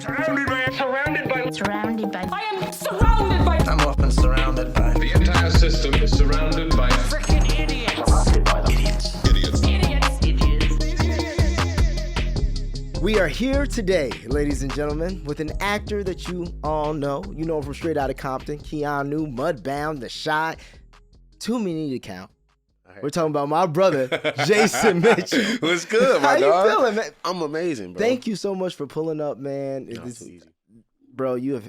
Surrounded by. I am surrounded by. I'm often surrounded by. The entire system is surrounded by Freaking idiots. Surrounded by them. idiots. We are here today, ladies and gentlemen, with an actor that you all know. You know him from straight out of Compton, Keanu, Mudbound, The Shy. Too many to count. We're talking about my brother, Jason Mitchell. What's good, my How dog? you feeling, man? I'm amazing, bro. Thank you so much for pulling up, man. No, it's too easy. Bro, you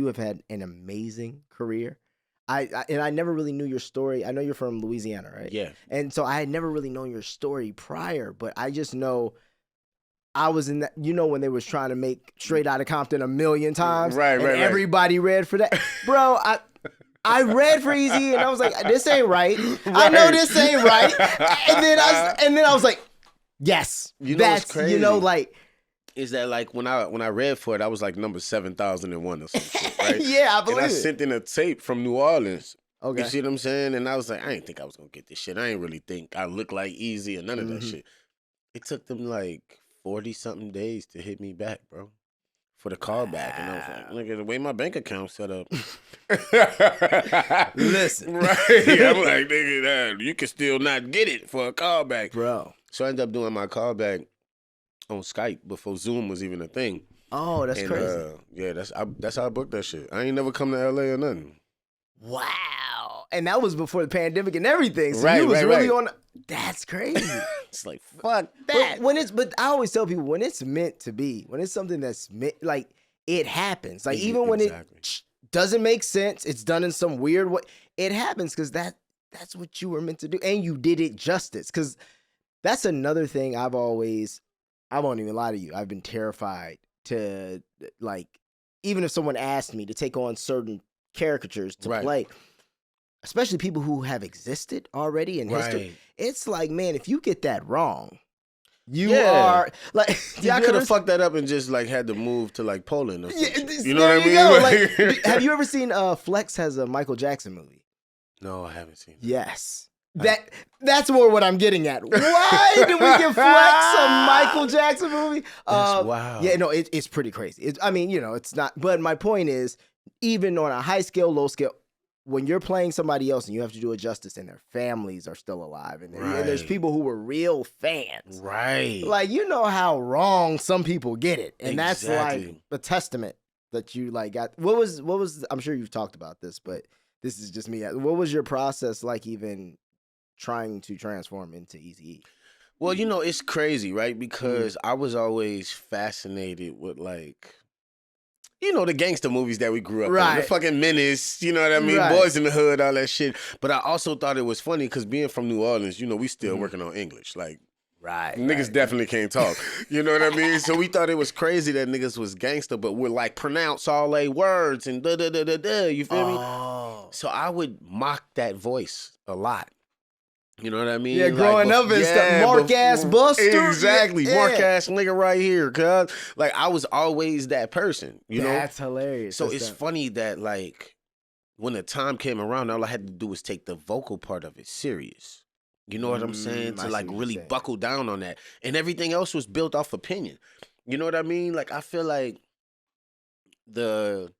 have had an amazing career. I never really knew your story. I know you're from Louisiana, right? Yeah. And so I had never really known your story prior, but I just know I was in that, when they was trying to make Straight Outta Compton 1,000,000 times. Right. Everybody read for that. Bro, I read for Eazy-E and I was like, this ain't right. I know this ain't right. And then I was like, yes. You know what's crazy? Is that like when I read for it, I was like number 7,001 or some shit, right? Yeah, I believe and I it. sent in a tape from New Orleans. Okay. You see what I'm saying? And I was like, I didn't think I was gonna get this shit. I ain't really think I look like Eazy or none of that shit. It took them like 40-something days to hit me back, bro. For the callback. And I was like, look at the way my bank account set up. Listen. Right. I'm like, nigga, you can still not get it for a callback. Bro. So I ended up doing my callback on Skype before Zoom was even a thing. Oh, that's crazy. Yeah, that's how I booked that shit. I ain't never come to LA or nothing. Wow. And that was before the pandemic and everything. So Right, you was right, really right. on. That's crazy. It's like, fuck that. But I always tell people when it's meant to be, when it's something that's meant, like it happens. Like even when it doesn't make sense, it's done in some weird way. It happens because that's what you were meant to do, and you did it justice. Because that's another thing I won't even lie to you. I've been terrified to even if someone asked me to take on certain caricatures to play. Especially people who have existed already in history. It's like, man, if you get that wrong, you are like. Yeah, I could have fucked that up and just like had to move to like Poland or something. Yeah, you know what I mean? Have you ever seen Flex has a Michael Jackson movie? No, I haven't seen it. Yes. That's more what I'm getting at. Why did we give Flex a Michael Jackson movie? That's wow. Yeah, no, it's pretty crazy. It's not. But my point is, even on a high scale, low scale, when you're playing somebody else and you have to do it justice and their families are still alive and there's people who were real fans. Right. Like, you know how wrong some people get it. And Exactly. that's like a testament that you got. What was, I'm sure you've talked about this, but this is just me. What was your process like even trying to transform into Eazy-E? Well, it's crazy, right? Because I was always fascinated with the gangster movies that we grew up in. The fucking Menace, you know what I mean? Right. Boys in the Hood, all that shit. But I also thought it was funny because being from New Orleans, we still working on English. Like, niggas definitely can't talk. You know what I mean? So we thought it was crazy that niggas was gangster, but we're like, pronounce all they words and da-da-da-da-da. You feel me? So I would mock that voice a lot. You know what I mean? Yeah, growing up and stuff. Mark-ass Buster. Exactly. Yeah. Mark-ass nigga right here, cuz. Like, I was always that person, you know? That's hilarious. So it's funny that, when the time came around, all I had to do was take the vocal part of it serious. You know what I'm saying? To, really buckle down on that. And everything else was built off opinion. You know what I mean? Like, I feel like the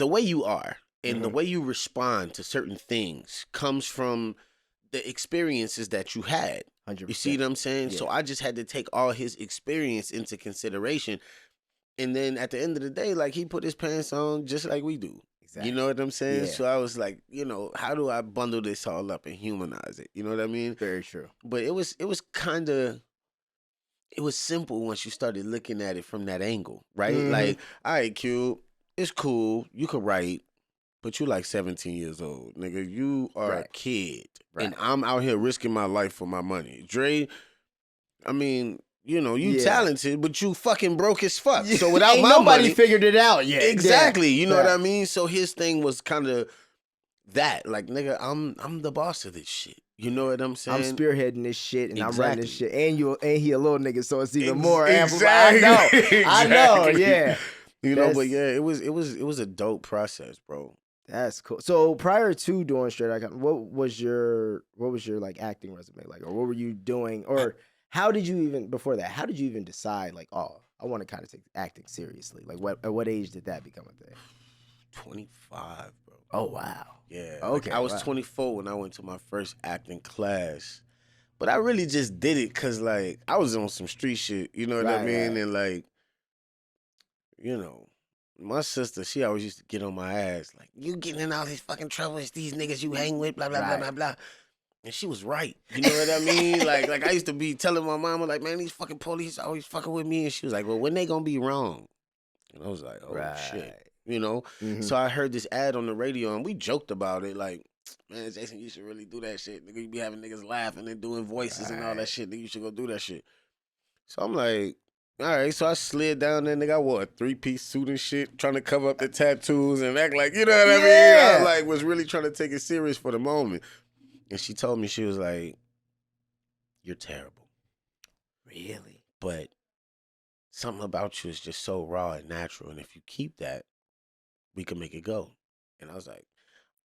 way you are, and the way you respond to certain things comes from the experiences that you had. 100%. You see what I'm saying? Yeah. So I just had to take all his experience into consideration. And then at the end of the day, he put his pants on just like we do. Exactly. You know what I'm saying? Yeah. So I was like, how do I bundle this all up and humanize it? You know what I mean? Very true. But it was simple once you started looking at it from that angle, right? Like, all right, Q, it's cool. You could write. But you 17 years old, nigga. You are a kid. And I'm out here risking my life for my money. Dre, I mean, you talented, but you fucking broke as fuck. So without Ain't my nobody money, figured it out yet. Exactly. You know what I mean? So his thing was kind of that. Like, nigga, I'm the boss of this shit. You know what I'm saying? I'm spearheading this shit and I'm running this Exactly. shit. And he a little nigga, so it's even more Exactly. amplified. I know, yeah. But yeah, it was a dope process, bro. That's cool. So prior to doing Straight Outta Compton, what was your acting resume like, or what were you doing, or how did you even decide, like, oh, I want to kind of take acting seriously? Like, at what age did that become a thing? 25, bro. Oh, wow. Yeah. Okay. I was 24 when I went to my first acting class. But I really just did it because, like, I was on some street shit. You know what I mean? Right. And, like, you know, my sister, she always used to get on my ass. Like, you getting in all this fucking trouble. It's these niggas you hang with, blah, blah, blah, blah, blah. And she was right. You know what I mean? Like I used to be telling my mama, like, man, these fucking police always fucking with me. And she was like, well, when they gonna be wrong? And I was like, oh, shit. You know? Mm-hmm. So I heard this ad on the radio, and we joked about it. Like, man, Jason, you should really do that shit. Nigga, you be having niggas laughing and doing voices and all that shit. Nigga, you should go do that shit. So I'm like, all right. So I slid down there, nigga. I wore a 3-piece suit and shit, trying to cover up the tattoos and act like, you know what I mean? I was really trying to take it serious for the moment. And she told me, she was like, you're terrible. Really? But something about you is just so raw and natural. And if you keep that, we can make it go. And I was like,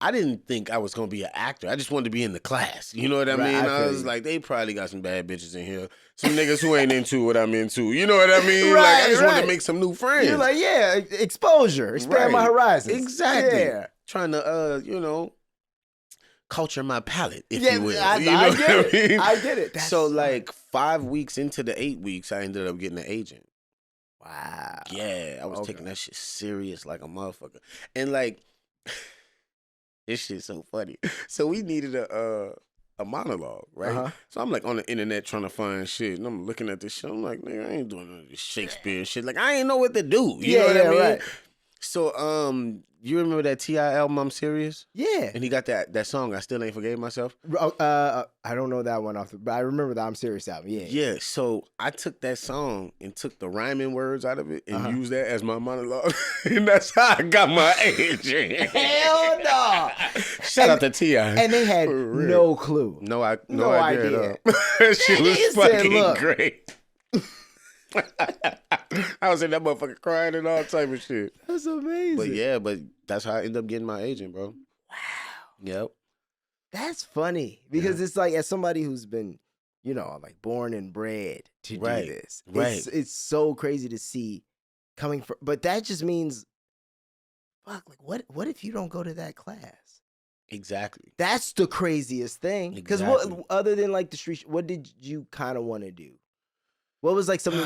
I didn't think I was going to be an actor. I just wanted to be in the class. You know what I mean? I was like, they probably got some bad bitches in here. Some niggas who ain't into what I'm into. You know what I mean? Like, I just wanted to make some new friends. You're like, yeah, exposure. Expand my horizons. Exactly. Yeah. Trying to, you know, culture my palate, if you will. I get it. I get it. So, like, 5 weeks into the 8 weeks, I ended up getting an agent. Wow. Yeah, I was taking that shit serious like a motherfucker. And, like, this shit's so funny. So we needed a monologue, right? Uh-huh. So I'm, like, on the internet trying to find shit, and I'm looking at this shit. I'm like, nigga, I ain't doing none of this Shakespeare shit. Like, I ain't know what to do. You know what I mean? Right. So, you remember that T.I. album, I'm Serious? Yeah. And he got that song, I Still Ain't Forgave Myself? I don't know that one but I remember the I'm Serious album, yeah. Yeah, so I took that song and took the rhyming words out of it and used that as my monologue. And that's how I got my agent. Hell no! Shout out to T.I. And they had no clue. No idea. She was fucking great. I was in that motherfucker crying and all type of shit. That's amazing. But that's how I ended up getting my agent, bro. Wow. Yep. That's funny because it's like, as somebody who's been, you know, like born and bred to do this. Right. It's so crazy to see coming from, but that just means, fuck, like what if you don't go to that class? Exactly. That's the craziest thing. Because what, other than like the street, what did you kind of want to do? What was like something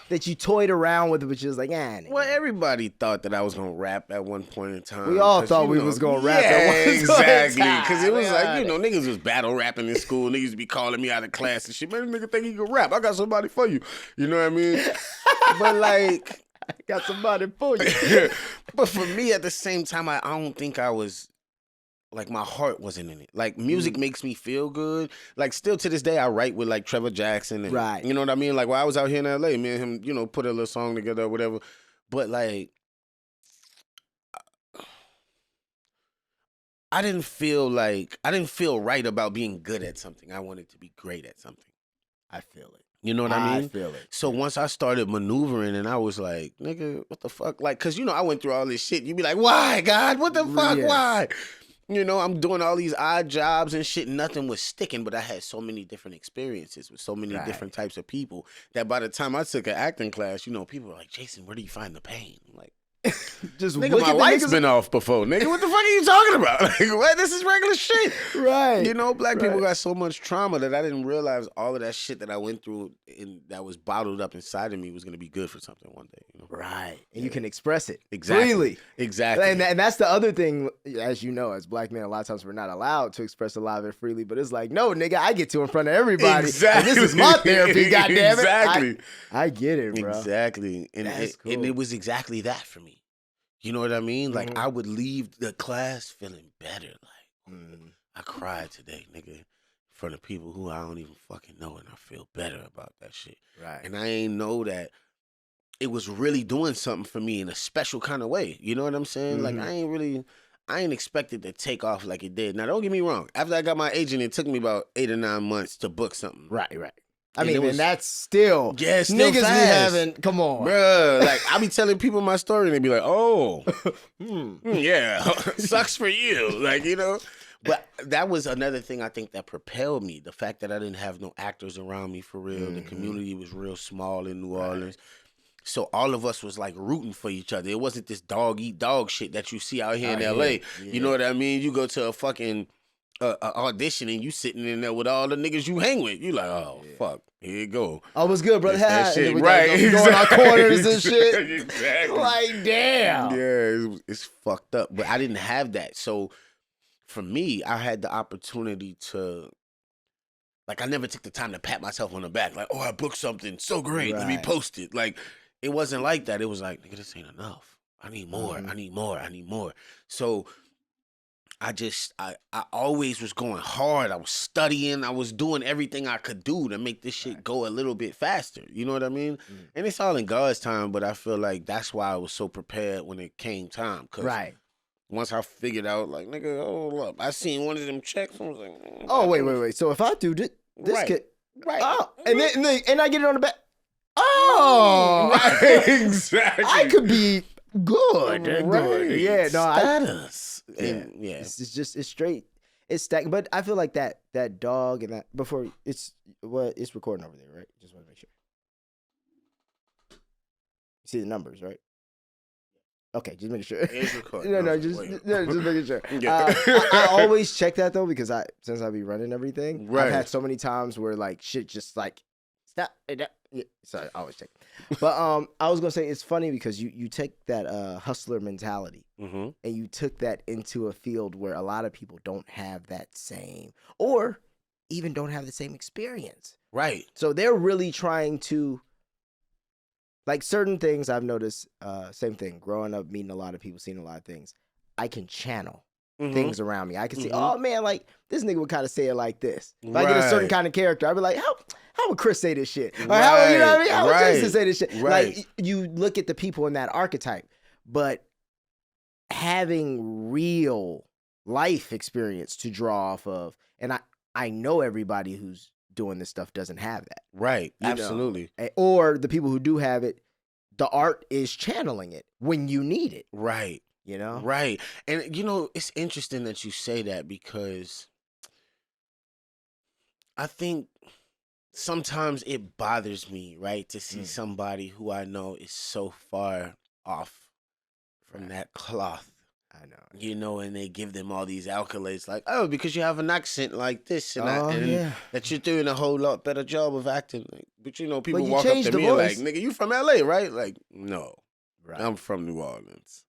that you toyed around with, which was like, nigga. Well, everybody thought that I was gonna rap at one point in time. We all thought we was gonna rap at one point in time. Exactly. Because it was like, you know, niggas was battle rapping in school. Niggas be calling me out of class and shit. Man, this nigga think he can rap. I got somebody for you. You know what I mean? But like, I got somebody for you. But for me, at the same time, I don't think I was. Like, my heart wasn't in it. Like, music makes me feel good. Like, still to this day, I write with, like, Trevor Jackson. And, you know what I mean? Like, while I was out here in L.A., me and him, you know, put a little song together or whatever. But, like, I didn't feel right about being good at something. I wanted to be great at something. I feel it. You know what I mean? I feel it. So once I started maneuvering and I was like, nigga, what the fuck? Like, because, you know, I went through all this shit. You be like, why, God? What the fuck? Yes. Why? You know, I'm doing all these odd jobs and shit. Nothing was sticking, but I had so many different experiences with so many different types of people that by the time I took an acting class, you know, people were like, Jason, where do you find the pain? I'm like, just nigga, my light's been off before. Nigga, what the fuck are you talking about? Like, what? This is regular shit. Right. You know, black people got so much trauma that I didn't realize all of that shit that I went through and that was bottled up inside of me was going to be good for something one day. You know? Right. And you can express it freely. Exactly. And that's the other thing, as you know, as black men, a lot of times we're not allowed to express a lot of it freely. But it's like, no, nigga, I get to in front of everybody. Exactly. This is my therapy, goddammit. Exactly. I get it, bro. Exactly. And it was exactly that for me. You know what I mean? Like, I would leave the class feeling better. Like, I cried today, nigga, in front of people who I don't even fucking know, and I feel better about that shit. Right. And I ain't know that it was really doing something for me in a special kind of way. You know what I'm saying? Like, I ain't expected to take off like it did. Now, don't get me wrong. After I got my agent, it took me about 8 or 9 months to book something. Right. I mean, and that's still, still niggas fast. be having, come on. Bruh, like, I be telling people my story and they be like, oh, yeah, sucks for you. Like, you know, But that was another thing I think that propelled me. The fact that I didn't have no actors around me for real. The community was real small in New Orleans. So all of us was like rooting for each other. It wasn't this dog eat dog shit that you see out here in LA. Yeah. You know what I mean? You go to a fucking audition and you sitting in there with all the niggas you hang with. You like, oh, fuck. Here you go. Oh, what's good, brother? That shit. And then we Right. gotta go in our corners and shit. Exactly. Like, damn. Yeah, it's fucked up. But I didn't have that. So for me, I had the opportunity to, like, I never took the time to pat myself on the back. Like, oh, I booked something so great. Let me Right. post it. Like, it wasn't like that. It was like, nigga, this ain't enough. I need more. I need more. I need more. So I always was going hard. I was studying. I was doing everything I could do to make this shit go a little bit faster. You know what I mean? And it's all in God's time, but I feel like that's why I was so prepared when it came time. 'Cause Right. once I figured out, like, nigga, hold up. I seen one of them checks. I was like, Oh, wait. So if I do this Right. kid. Right. Oh, and I get it on the back. Oh. Right. Exactly. I could be good. Right. Good. Yeah, no, Status. yeah. It's straight. It's stacked. But I feel like that dog and that before it's recording over there, right? Just want to make sure. You see the numbers, right? Okay, just making sure. It's recording. Just making sure. Yeah. I always check that though because since I be running everything, Right. I've had so many times where like shit just like stop. Yeah, so I always check. But I was gonna say it's funny because you take that hustler mentality Mm-hmm. and you took that into a field where a lot of people don't have that same or even don't have the same experience. Right. So they're really trying to, like, certain things I've noticed, same thing, growing up, meeting a lot of people, seeing a lot of things, I can channel things around me. I can see, oh man, like, this nigga would kind of say it like this. If I get a certain kind of character, I'd be like, how would Chris say this shit? Or how, you know what I mean? How would Jason say this shit? Right. Like, you look at the people in that archetype, but having real life experience to draw off of, and I know everybody who's doing this stuff doesn't have that. Right. You know? Absolutely. Or the people who do have it, the art is channeling it when you need it. Right. You know? Right. And, you know, it's interesting that you say that because I think sometimes it bothers me, right, to see somebody who I know is so far off from that cloth. I know. You know, and they give them all these accolades like, oh, because you have an accent like this and that you're doing a whole lot better job of acting. Like, but, you know, people you walk up changed to the me and like, voice. nigga, you from LA, right? Like, no, Right. I'm from New Orleans.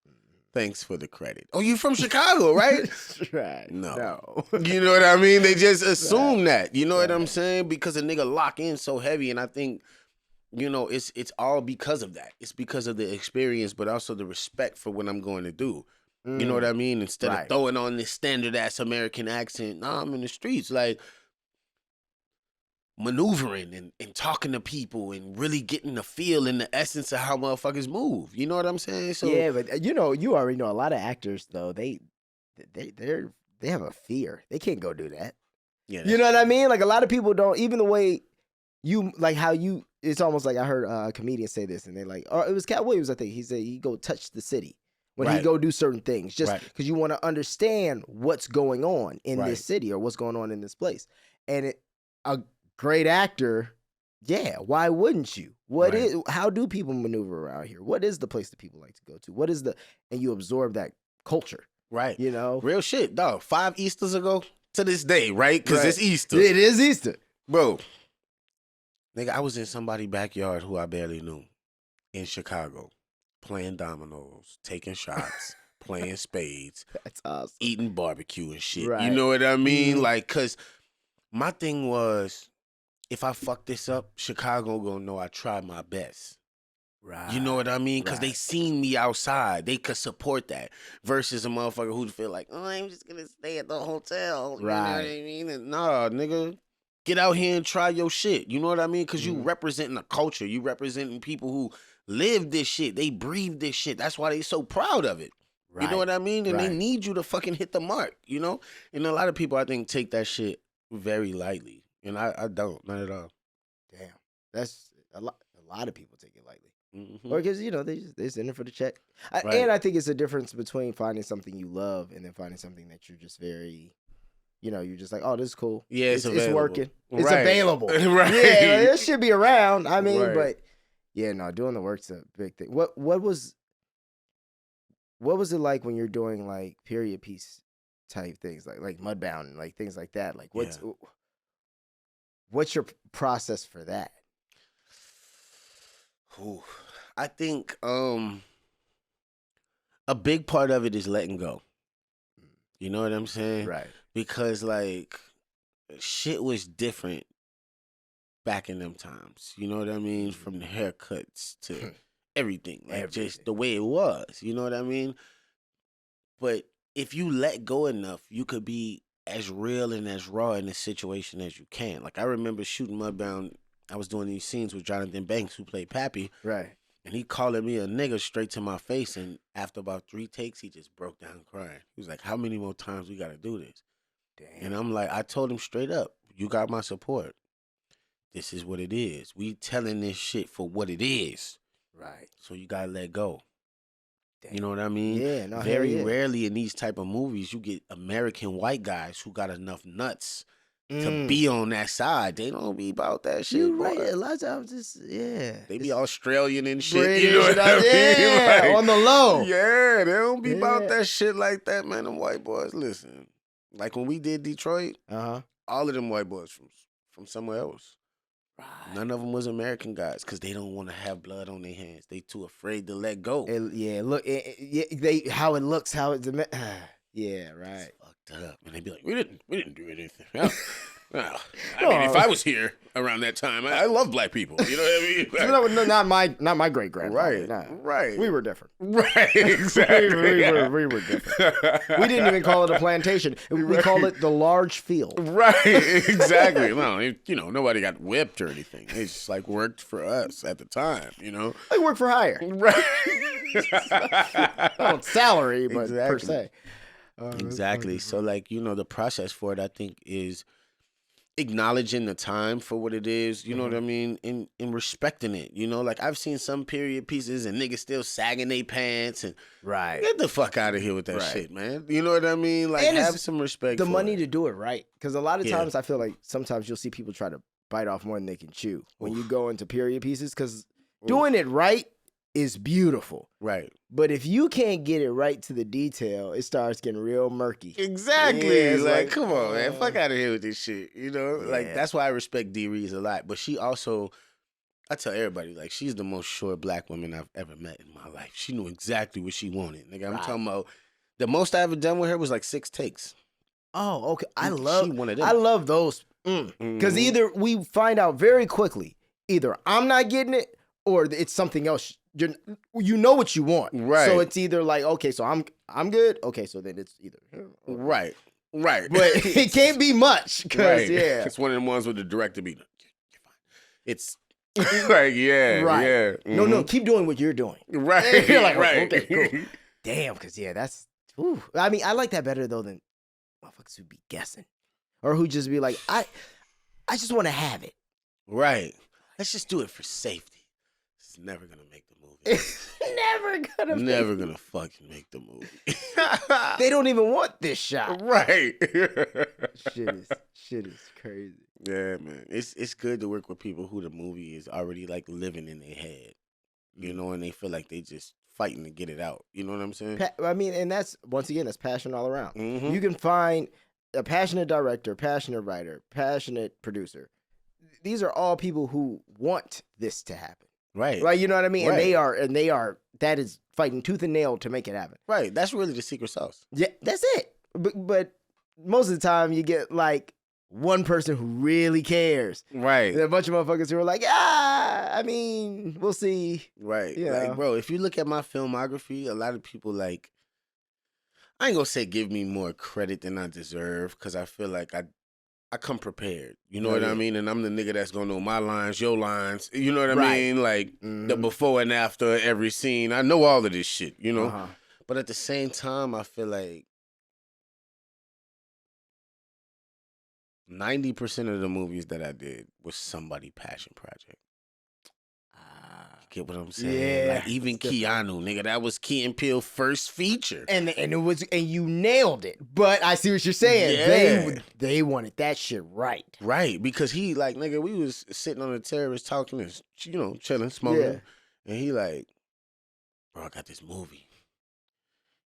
Thanks for the credit. Oh, you from Chicago, right? Right. No. You know what I mean? They just assume that. You know what I'm saying? Because a nigga lock in so heavy, and I think, you know, it's all because of that. It's because of the experience, but also the respect for what I'm going to do. You know what I mean? Instead of throwing on this standard ass American accent, nah, I'm in the streets, like maneuvering and talking to people and really getting the feel and the essence of how motherfuckers move. You know what I'm saying? So yeah, but you already know a lot of actors though, they have a fear. They can't go do that. yeah, You know what I mean? Like a lot of people don't, even the way you, like how you, it's almost like I heard a comedian say this and they're like, or it was Cat Williams, I think. He said he go touch the city when he go do certain things just because you want to understand what's going on in this city or what's going on in this place. And a great actor, yeah, why wouldn't you? How do people maneuver around here? What is the place that people like to go to? What is and you absorb that culture. Right. You know? Real shit, dog. 5 Easters ago to this day, right? Because it's Easter. It is Easter. Bro, nigga, I was in somebody's backyard who I barely knew in Chicago, playing dominoes, taking shots, playing spades, That's awesome. eating barbecue and shit. Right. You know what I mean? Like, because my thing was, if I fuck this up, Chicago gonna know I tried my best. Right. You know what I mean? Because they seen me outside. They could support that. Versus a motherfucker who feel like, oh, I'm just going to stay at the hotel. You know what I mean? And nah, nigga. Get out here and try your shit. You know what I mean? Because you representing a culture. You representing people who live this shit. They breathe this shit. That's why they so proud of it. Right. You know what I mean? And they need you to fucking hit the mark, you know? And a lot of people, I think, take that shit very lightly. And I don't. Not at all. Damn. That's a lot of people take it lightly. Mm-hmm. Or because, you know, they're in it for the check. And I think it's a difference between finding something you love and then finding something that you're just very you're just like, oh, this is cool. Yeah, it's available. It's working. It's Right. available. Right. Yeah, like, it should be around. I mean, Right. but yeah, no, doing the work's a big thing. What was it like when you're doing like period piece type things, like Mudbound and like things like that? Like what's your process for that? Ooh, I think a big part of it is letting go. You know what I'm saying? Right. Because like shit was different back in them times. You know what I mean? From the haircuts to everything. Like just the way it was. You know what I mean? But if you let go enough, you could be as real and as raw in a situation as you can. Like I remember shooting Mudbound. I was doing these scenes with Jonathan Banks, who played Pappy. Right. And he calling me a nigga straight to my face. And after about 3 takes, he just broke down crying. He was like, how many more times we got to do this? Damn. And I'm like, I told him straight up, you got my support. This is what it is. We telling this shit for what it is. Right. So you got to let go. Damn. You know what I mean? Yeah. No, Very rarely in these type of movies, you get American white guys who got enough nuts to be on that side. They don't be about that shit. You're right. Boy. A lot of times, They be Australian and shit. British, you know what I mean? yeah, Like, on the low. Yeah, they don't be about that shit like that, man. Them white boys, listen. Like when we did Detroit, all of them white boys from somewhere else. Right. None of them was American guys because they don't want to have blood on their hands. They too afraid to let go. How it looks, how it's yeah, right. It's fucked up, and they be like, we didn't do anything. Well, I mean, if I was here around that time, I love black people. You know what I mean? Like, not my great grandfather. Right, nah. right. We were different. Right, exactly. we were different. We didn't even call it a plantation. We called it the large field. Right, exactly. Well, nobody got whipped or anything. It just like worked for us at the time. Like work for hire. Right. Not on salary, but per se. Exactly. So like, the process for it, I think, is acknowledging the time for what it is, you know what I mean, and respecting it. Like I've seen some period pieces and niggas still sagging their pants and get the fuck out of here with that shit, man. You know what I mean? Like, and have some respect. The for money it. to do it right, because a lot of times I feel like sometimes you'll see people try to bite off more than they can chew when you go into period pieces, because doing it right is beautiful. Right. But if you can't get it right to the detail, it starts getting real murky. Exactly. Yeah, like, come on, man. Fuck out of here with this shit. Like, that's why I respect D. Rees a lot. But she also, I tell everybody, like, she's the most sure black woman I've ever met in my life. She knew exactly what she wanted. Nigga, I'm talking about, the most I ever done with her was like 6 takes. Oh, okay. She one of them. I love those. Because either we find out very quickly, either I'm not getting it or it's something else. You know what you want, right? So it's either like, okay, so I'm good. Okay, so then it's either right. But it can't be much, because it's one of them ones with the director be, you're fine. It's like No, keep doing what you're doing, right? You're like, okay, cool. Damn, because that's. I mean, I like that better though than motherfuckers who be guessing or who just be like, I just want to have it. Right. Let's just do it for safety. It's never gonna make the movie. Never gonna fucking make the movie. They don't even want this shot. Right. shit is crazy. Yeah, man. It's good to work with people who the movie is already like living in their head. And they feel like they just fighting to get it out. You know what I'm saying? I mean, and that's, once again, that's passion all around. You can find a passionate director, passionate writer, passionate producer. These are all people who want this to happen. Right. You know what I mean? Right. And they are, that is fighting tooth and nail to make it happen. Right. That's really the secret sauce. Yeah, that's it. But most of the time you get like one person who really cares. Right. And a bunch of motherfuckers who are like, I mean, we'll see. Right. Like, bro, if you look at my filmography, a lot of people like, I ain't gonna say give me more credit than I deserve, because I feel like I come prepared. You know what I mean? And I'm the nigga that's gonna know my lines, your lines. You know what I mean? Like the before and after every scene. I know all of this shit, But at the same time, I feel like 90% of the movies that I did was somebody passion project. Get what I'm saying? Yeah, Like even Keanu, nigga, that was Key and Peele first feature. And you nailed it. But I see what you're saying. Yeah. They wanted that shit right. Right, because he like, nigga, we was sitting on the terrace talking and, chilling, smoking. Yeah. And he like, bro, I got this movie.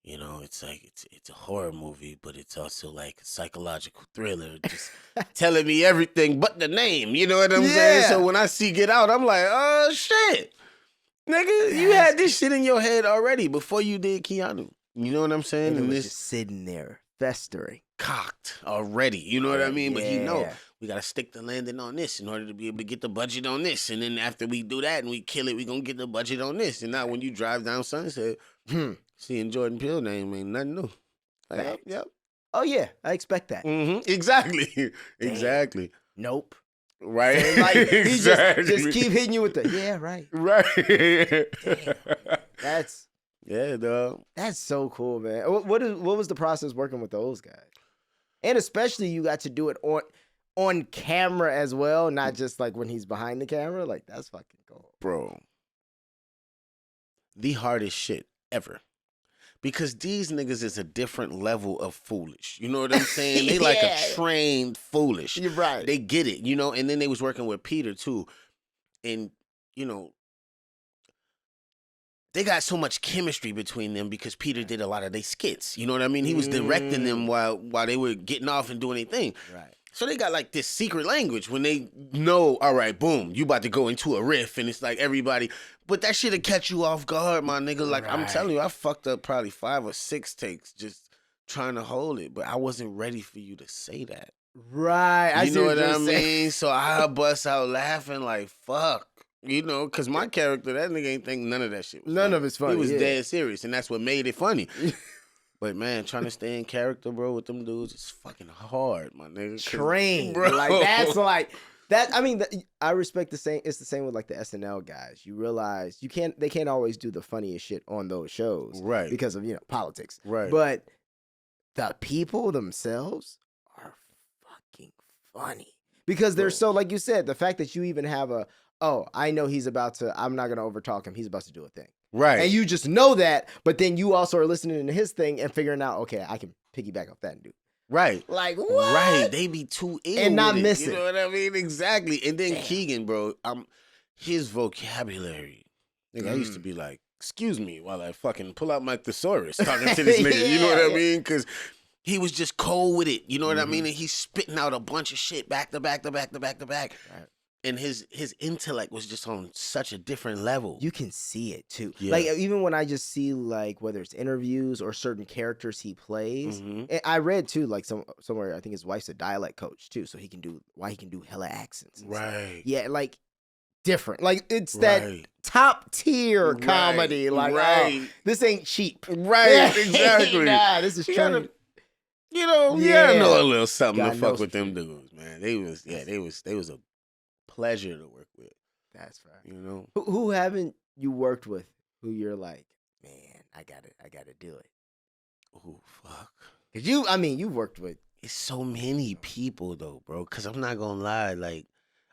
It's like, it's a horror movie, but it's also like a psychological thriller. Just telling me everything but the name. You know what I'm saying? So when I see Get Out, I'm like, oh, shit. Nigga, you had this shit in your head already before you did Keanu. You know what I'm saying? And it was this just sitting there, festering. Cocked already. You know what I mean? Yeah. But he know we got to stick the landing on this in order to be able to get the budget on this. And then after we do that and we kill it, we going to get the budget on this. And now when you drive down Sunset, seeing Jordan Peele name ain't nothing new. Like, yep. Oh, yeah. I expect that. Mm-hmm. Exactly. Exactly. Nope. Right. So, like, he Exactly. just keep hitting you with the, yeah, right. Right. Damn. Yeah, dog. That's so cool, man. What was the process working with those guys? And especially you got to do it on camera as well, not just like when he's behind the camera. Like, that's fucking cool. Bro. The hardest shit ever. Because these niggas is a different level of foolish. You know what I'm saying? They like a trained foolish. You're right. They get it, and then they was working with Peter too. And, they got so much chemistry between them because Peter did a lot of their skits. You know what I mean? He was directing them while they were getting off and doing their thing. Right. So they got like this secret language when they know, all right, boom, you about to go into a riff and it's like everybody, but that shit'll catch you off guard, my nigga. Like I'm telling you, I fucked up probably 5 or 6 takes just trying to hold it, but I wasn't ready for you to say that. Right. You know what I mean? So I bust out laughing like, fuck. Because my character, that nigga ain't think none of that shit was None funny. of it's funny. He was yeah. dead serious, and that's what made it funny. But man, trying to stay in character, bro, with them dudes is fucking hard, my nigga. Trained, bro. Like that's like that. I mean, I respect the same. It's the same with like the SNL guys. You realize they can't always do the funniest shit on those shows, Right? Because of politics, Right? But the people themselves are fucking funny because they're so, like you said, the fact that you even have I know he's about to. I'm not gonna overtalk him. He's about to do a thing. Right. And you just know that, but then you also are listening to his thing and figuring out, okay, I can piggyback off that and do. Right. Like, what? Right. They be too ill and not with it, missing. You know what I mean? Exactly. And then Keegan, bro, his vocabulary. Nigga, I used to be like, excuse me, while I fucking pull out my thesaurus talking to this nigga. You know what I mean? Because he was just cold with it. You know what I mean? And he's spitting out a bunch of shit back to back to back to back to back. Right. And his intellect was just on such a different level. You can see it too. Yeah. Like even when I just see like whether it's interviews or certain characters he plays. And I read too like somewhere I think his wife's a dialect coach too, so he can do hella accents. Right. Yeah, like different. Like it's that top tier comedy. Like this ain't cheap. Right. Exactly. Nah, this is true. You gotta know a little something to fuck with them dudes, man. They was a pleasure to work with. That's right. You know, who haven't you worked with? Who you're like, man, I gotta do it. Oh fuck. Cause you've worked with. It's so many people though, bro. Cause I'm not gonna lie, like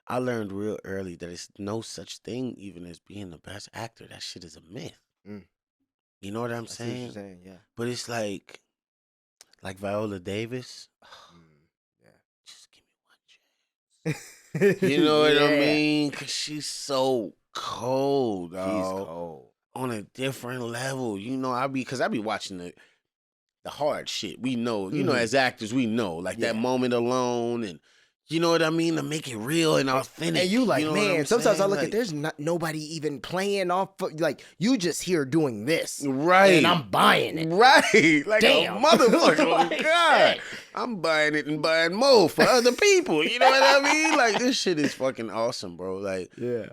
I learned real early that it's no such thing even as being the best actor. That shit is a myth. You know what I'm saying? What you're saying, yeah. But it's like Viola Davis. Yeah. Just give me one chance. You know what I mean? Cause she's so cold, dog. She's cold. On a different level. I be watching the hard shit. We know, as actors, we know. Like that moment alone and you know what I mean? To make it real and authentic. And you like, man, sometimes I look like, at there's nobody even playing off. Like, you just here doing this. Right. And I'm buying it. Right. Like damn. a motherfucker. Oh, God. I'm buying it and buying more for other people. You know what I mean? Like, this shit is fucking awesome, bro. Like, yeah.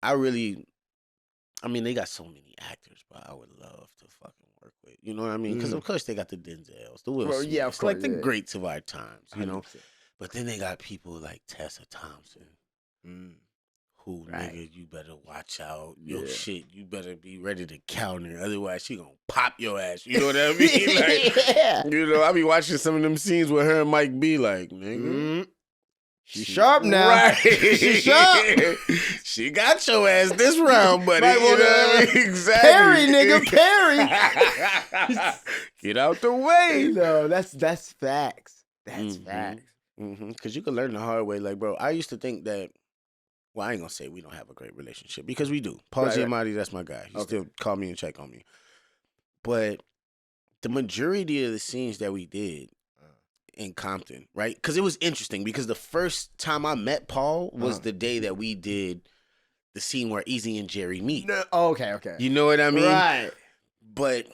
They got so many actors, but I would love to fucking work with. You know what I mean? Because, of course, they got the Denzels, the Will Smiths. Yeah, of course. Like the greats of our times, you know? 100%. But then they got people like Tessa Thompson, who, nigga, you better watch out. Your shit, you better be ready to counter. Otherwise, she gonna pop your ass. You know what I mean? Like, I be watching some of them scenes with her and Mike B. Like, nigga, She sharp now. Right. She sharp. She got your ass this round, buddy. Right, You know what I mean? Exactly. Perry, nigga, Perry. Get out the way. No, that's facts. That's facts. Because you can learn the hard way. Like, bro, I used to think that, well, I ain't going to say we don't have a great relationship because we do. Paul Giamatti, that's my guy. He still call me and check on me. But the majority of the scenes that we did in Compton, right? Because it was interesting because the first time I met Paul was the day that we did the scene where Eazy and Jerry meet. No, okay. You know what I mean? Right. But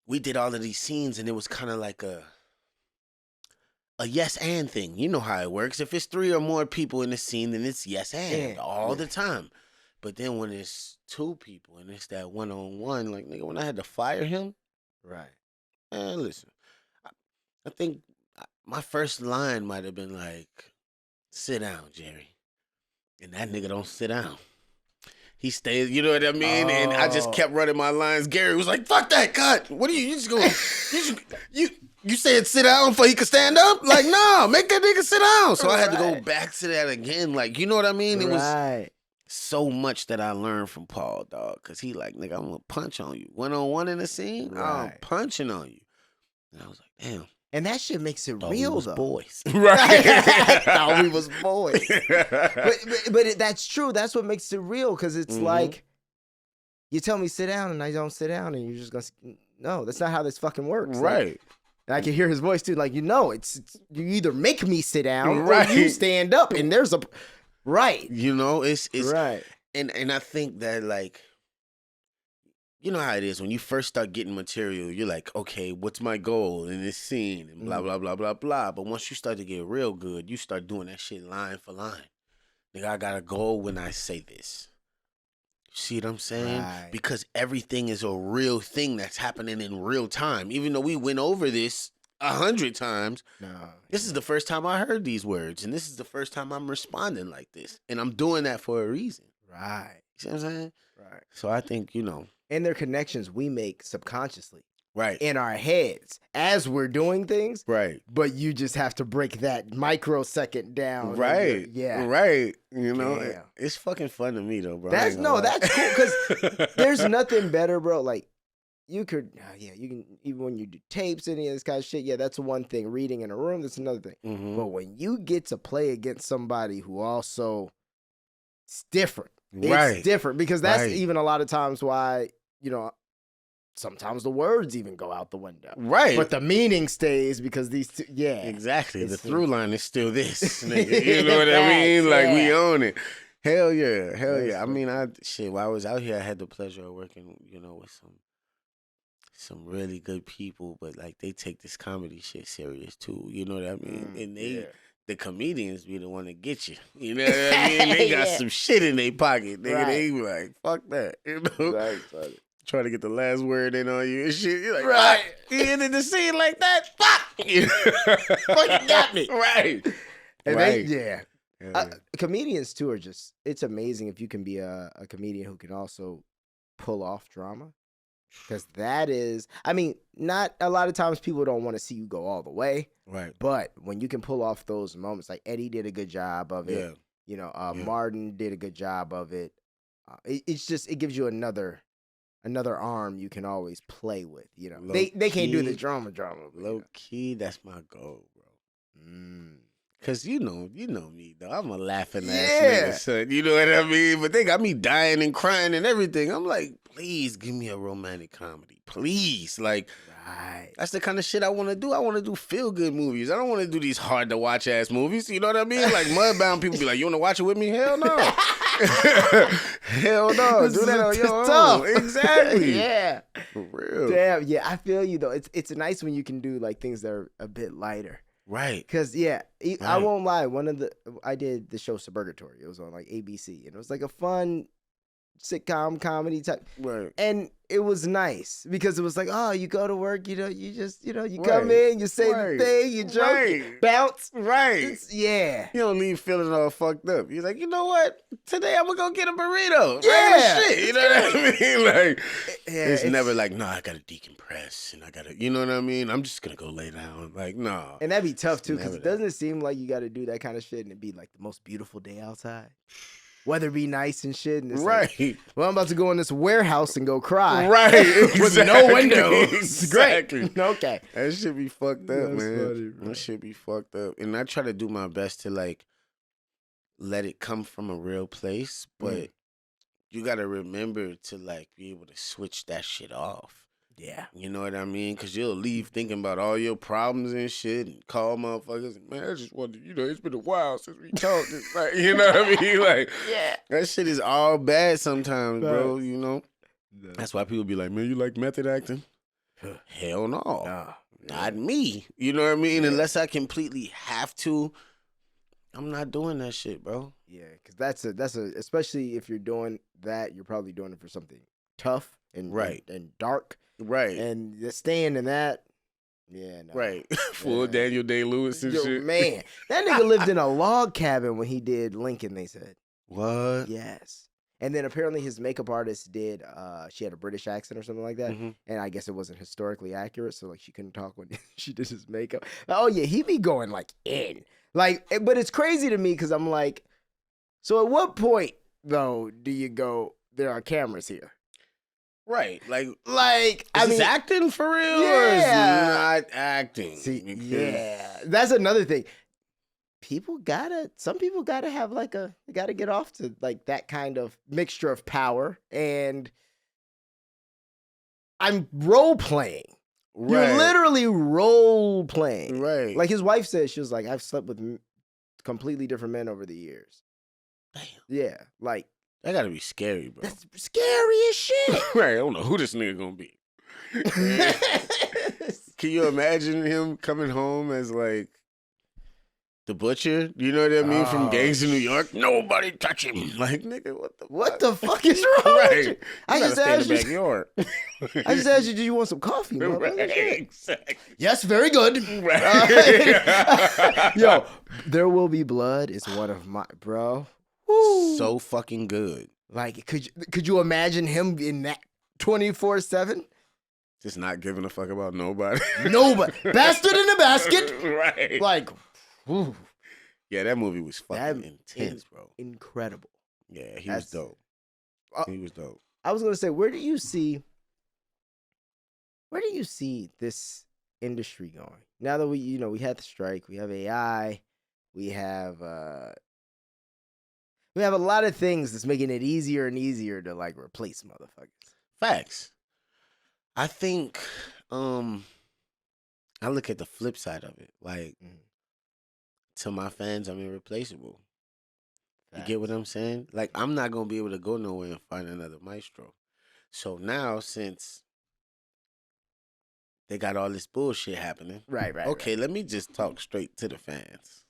we did all of these scenes and it was kind of like a yes and thing. You know how it works. If it's 3 or more people in the scene, then it's yes and all the time. But then when it's 2 people and it's that one-on-one, like, nigga, when I had to fire him, Right. man, listen, I think my first line might have been like, sit down, Jerry. And that nigga don't sit down. He stays, you know what I mean? And I just kept running my lines. Gary was like, fuck that, cut. What are you just going, you said sit down before he could stand up? Like, no, make that nigga sit down. So I had to go back to that again. Like, you know what I mean? It was so much that I learned from Paul, dog. Because he like, nigga, I'm going to punch on you. One-on-one in the scene, I'm punching on you. And I was like, damn. And that shit makes it Thought real, we was though. Boys. Right. Thought we was boys. But that's true. That's what makes it real, because it's like, you tell me sit down and I don't sit down and you're just going to, no, that's not how this fucking works. Right. Like, and I can hear his voice too. Like, it's you either make me sit down or you stand up, and there's a, You know, it's right. And I think that, like, you know how it is when you first start getting material, you're like, okay, what's my goal in this scene? And blah, blah, blah, blah, blah. But once you start to get real good, you start doing that shit line for line. Nigga, I got a goal when I say this. You see what I'm saying? Right. Because everything is a real thing that's happening in real time. Even though we went over this 100 times, this is the first time I heard these words. And this is the first time I'm responding like this. And I'm doing that for a reason. Right. You see what I'm saying? Right. So I think, And they're connections we make subconsciously. Right. In our heads as we're doing things. Right. But you just have to break that microsecond down. Right. Yeah. Right. Damn. It's fucking fun to me though, bro. That's cool, because there's nothing better, bro. Like, you could, you can, even when you do tapes, any of this kind of shit, that's one thing. Reading in a room, that's another thing. But when you get to play against somebody who also, it's different. It's different, because that's even a lot of times why, sometimes the words even go out the window. Right. But the meaning stays, because these two, Exactly. The through line is still this, nigga. You know what I mean? Like, we own it. Hell yeah. Hell yeah. I mean, while I was out here, I had the pleasure of working, with some really good people, but like, they take this comedy shit serious too. You know what I mean? And the comedians be the one to get you. You know what I mean? They got some shit in their pocket. Nigga, they be like, fuck that. Trying to get the last word in on you and shit. You're like, you ended the scene like that? Fuck! Fucking got me. Right. And comedians too are just, it's amazing if you can be a comedian who can also pull off drama. Because that is, not a lot of times people don't want to see you go all the way. Right. But when you can pull off those moments, like Eddie did a good job of it. Martin did a good job of it. It's just, it gives you another arm you can always play with. They can't do the drama. Low key, that's my goal, bro. Cause you know me though. I'm a laughing ass nigga, son. You know what I mean? But they got me dying and crying and everything. I'm like, please give me a romantic comedy, please. Like, that's the kind of shit I want to do. I want to do feel good movies. I don't want to do these hard to watch ass movies. You know what I mean? Like Mudbound, people be like, you want to watch it with me? Hell no. Hell no. Do that on your own. Exactly. Yeah. For real. Damn. Yeah, I feel you though. It's nice when you can do like things that are a bit lighter. Right. Because, I won't lie. I did the show Suburgatory. It was on like ABC. And it was like a fun sitcom comedy type. Right. And it was nice because it was like, oh, you go to work, you just, you Right. come in, you say Right. the thing, you joke, Right. bounce. Right. Yeah. You don't leave feeling all fucked up. You're like, you know what? Today I'm gonna go get a burrito. Yeah. Regular shit. You know what I mean? Like, Yeah, it's never like, no, I gotta decompress and I gotta, you know what I mean? I'm just gonna go lay down. Like, no. And that'd be tough too, because Never doesn't it seem like you got to do that kind of shit and it'd be like the most beautiful day outside? Weather be nice and shit. And it's Right. like, well, I'm about to go in this warehouse and go cry. Right. With no Exactly. windows. Exactly. Great. Okay. That shit be fucked up, That's man. funny, bro. That shit be fucked up. And I try to do my best to like let it come from a real place, but you gotta remember to like be able to switch that shit off. Yeah. You know what I mean? Because you'll leave thinking about all your problems and shit and call motherfuckers. And, man, I just wanted, it's been a while since we talked. It's like, you know what I mean? Like, Yeah. that shit is all bad sometimes, bro, Facts. you know? That's why people be like, man, you like method acting? Hell no. Nah. Not me. You know what I mean? Unless I completely have to, I'm not doing that shit, bro. Yeah, because that's a especially if you're doing that, you're probably doing it for something tough and Right. and dark, Right. and just staying in that. Yeah, no. Right. Full Yeah. Daniel Day-Lewis and Yo, shit. man, that nigga lived in a log cabin when he did Lincoln. They said What? yes, and then apparently his makeup artist did. She had a British accent or something like that, Mhm. and I guess it wasn't historically accurate, so like she couldn't talk when she did his makeup. Oh yeah, he be going like in like, but it's crazy to me because I'm like, so at what point though do you go? There are cameras here. Right. Like, I is this mean, acting for real or is it Yeah. not acting? see, Because- yeah, that's another thing. Some people gotta have like they gotta get off to like that kind of mixture of power, and I'm role playing. You're Right. literally role playing. Right. Like his wife said, she was like, I've slept with completely different men over the years. Damn. Yeah, like That gotta be scary, bro. that's scary as shit. Right. I don't know who this nigga gonna be. Can you imagine him coming home as like the butcher? You know what I mean? From Oh, Gangs of New York. Nobody touch him. Like, nigga, what the What fuck? the fuck is wrong with you? Right. I You just gotta asked stay in you. the backyard. I just asked you, do you want some coffee? Right. Motherfucker? Shit. Exactly. Yes, very good. Right. Yo, There Will Be Blood is one of my bro. Woo. So fucking good. Like, could you imagine him in that 24/7? Just not giving a fuck about nobody. Nobody, bastard in a basket. Right. Like, whew, Yeah, that movie was fucking That intense, bro. incredible. Yeah, he was That's- dope. Uh, He was dope. I was gonna say, where do you see this industry going? Now that we had the strike, we have AI, we have a lot of things that's making it easier and easier to like replace motherfuckers. Facts. I think I look at the flip side of it. Like, to my fans, I'm irreplaceable. You get what I'm saying? Like, I'm not going to be able to go nowhere and find another maestro. So now, since they got all this bullshit happening, Right. okay, let me just talk straight to the fans.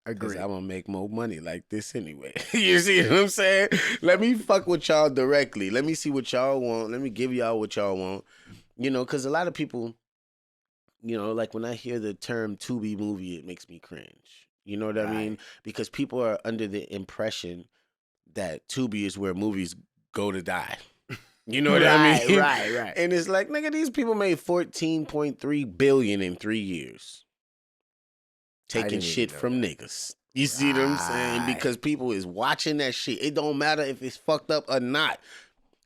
Because Agree. I'm going to make more money like this anyway. You see what I'm saying? Let me fuck with y'all directly. Let me see what y'all want. Let me give y'all what y'all want. You know, because a lot of people, you know, like when I hear the term Tubi movie, it makes me cringe. You know what I mean? Because people are under the impression that Tubi is where movies go to die. You know what I mean? Right. And it's like, nigga, these people made $14.3 billion in 3 years. Taking didn't shit even know from that. niggas. You see what I'm saying? Right. Because people is watching that shit. It don't matter if it's fucked up or not.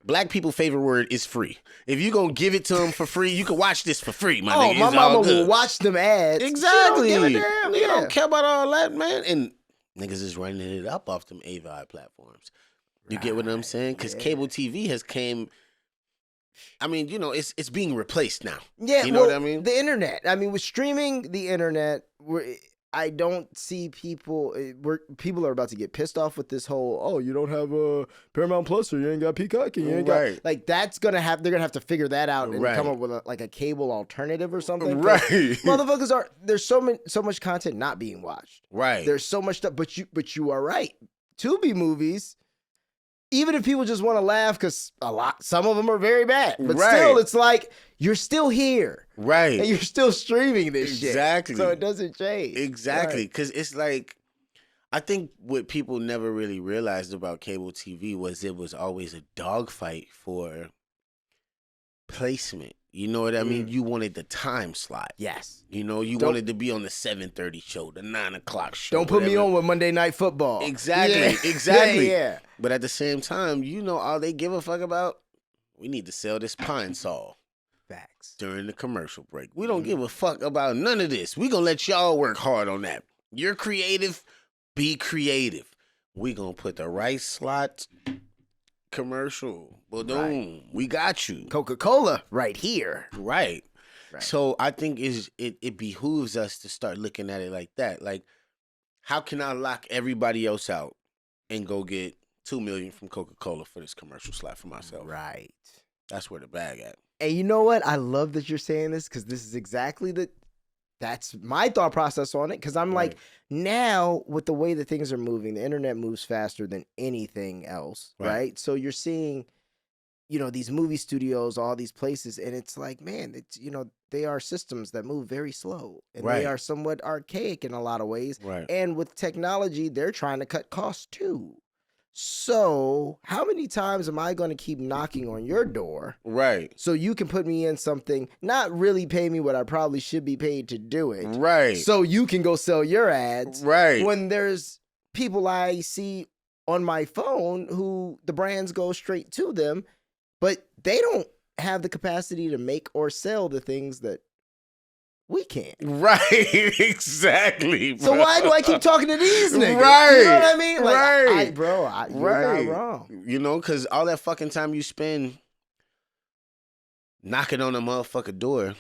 Black people's favorite word is free. If you gonna give it to them for free, you can watch this for free, my nigga. My It's all mama good. will watch them ads. Exactly. She don't give a damn. You Yeah. don't care about all that, man. And niggas is running it up off them AVI platforms. You get what I'm saying? Because cable TV has came. I mean, you know, it's being replaced now. Yeah, You know what I mean? The internet. I mean, with streaming the internet, I don't see people. People are about to get pissed off with this whole. Oh, you don't have a Paramount Plus, or you ain't got Peacock, and you ain't Right. got like that's gonna have. They're gonna have to figure that out and Right. come up with a cable alternative or something. 'cause Right. Motherfuckers are there's so much content not being watched. Right. There's so much stuff, but you are right. Tubi movies. even if people just want to laugh, because some of them are very bad, but Right. still, it's like you're still here, Right. and you're still streaming this shit. Exactly. So it doesn't change. Exactly. Right. Because it's like, I think what people never really realized about cable TV was it was always a dogfight for placement. You know what I mean? You wanted the time slot. Yes. You know, you wanted to be on the 7:30 show, the 9 o'clock show. Don't put me whatever. on with Monday Night Football. Exactly. Yeah. Exactly. Yeah. But at the same time, you know, all they give a fuck about, we need to sell this Pine Sol Facts. during the commercial break. We don't give a fuck about none of this. We gonna let y'all work hard on that. You're creative, be creative. We gonna put the right slot commercial. Boom. We got you. Coca-Cola right here. Right. Right. So I think it behooves us to start looking at it like that. Like, how can I lock everybody else out and go get $2 million from Coca-Cola for this commercial slot for myself? Right. That's where the bag at. And you know what? I love that you're saying this because this is exactly that's my thought process on it. Because I'm like, now with the way that things are moving, the internet moves faster than anything else, right? So you're seeing, you know, these movie studios, all these places, and it's like, man, it's, you know, they are systems that move very slow, and they are somewhat archaic in a lot of ways. Right. And with technology, they're trying to cut costs too. So how many times am I going to keep knocking on your door? Right. So you can put me in something, not really pay me what I probably should be paid to do it. Right. So you can go sell your ads. Right. When there's people I see on my phone who the brands go straight to them, but they don't have the capacity to make or sell the things that we can. Right. Exactly. Bro. So why do I keep talking to these niggas? Right. You know what I mean? Like, Right. you're not wrong. You know, because all that fucking time you spend knocking on a motherfucker door,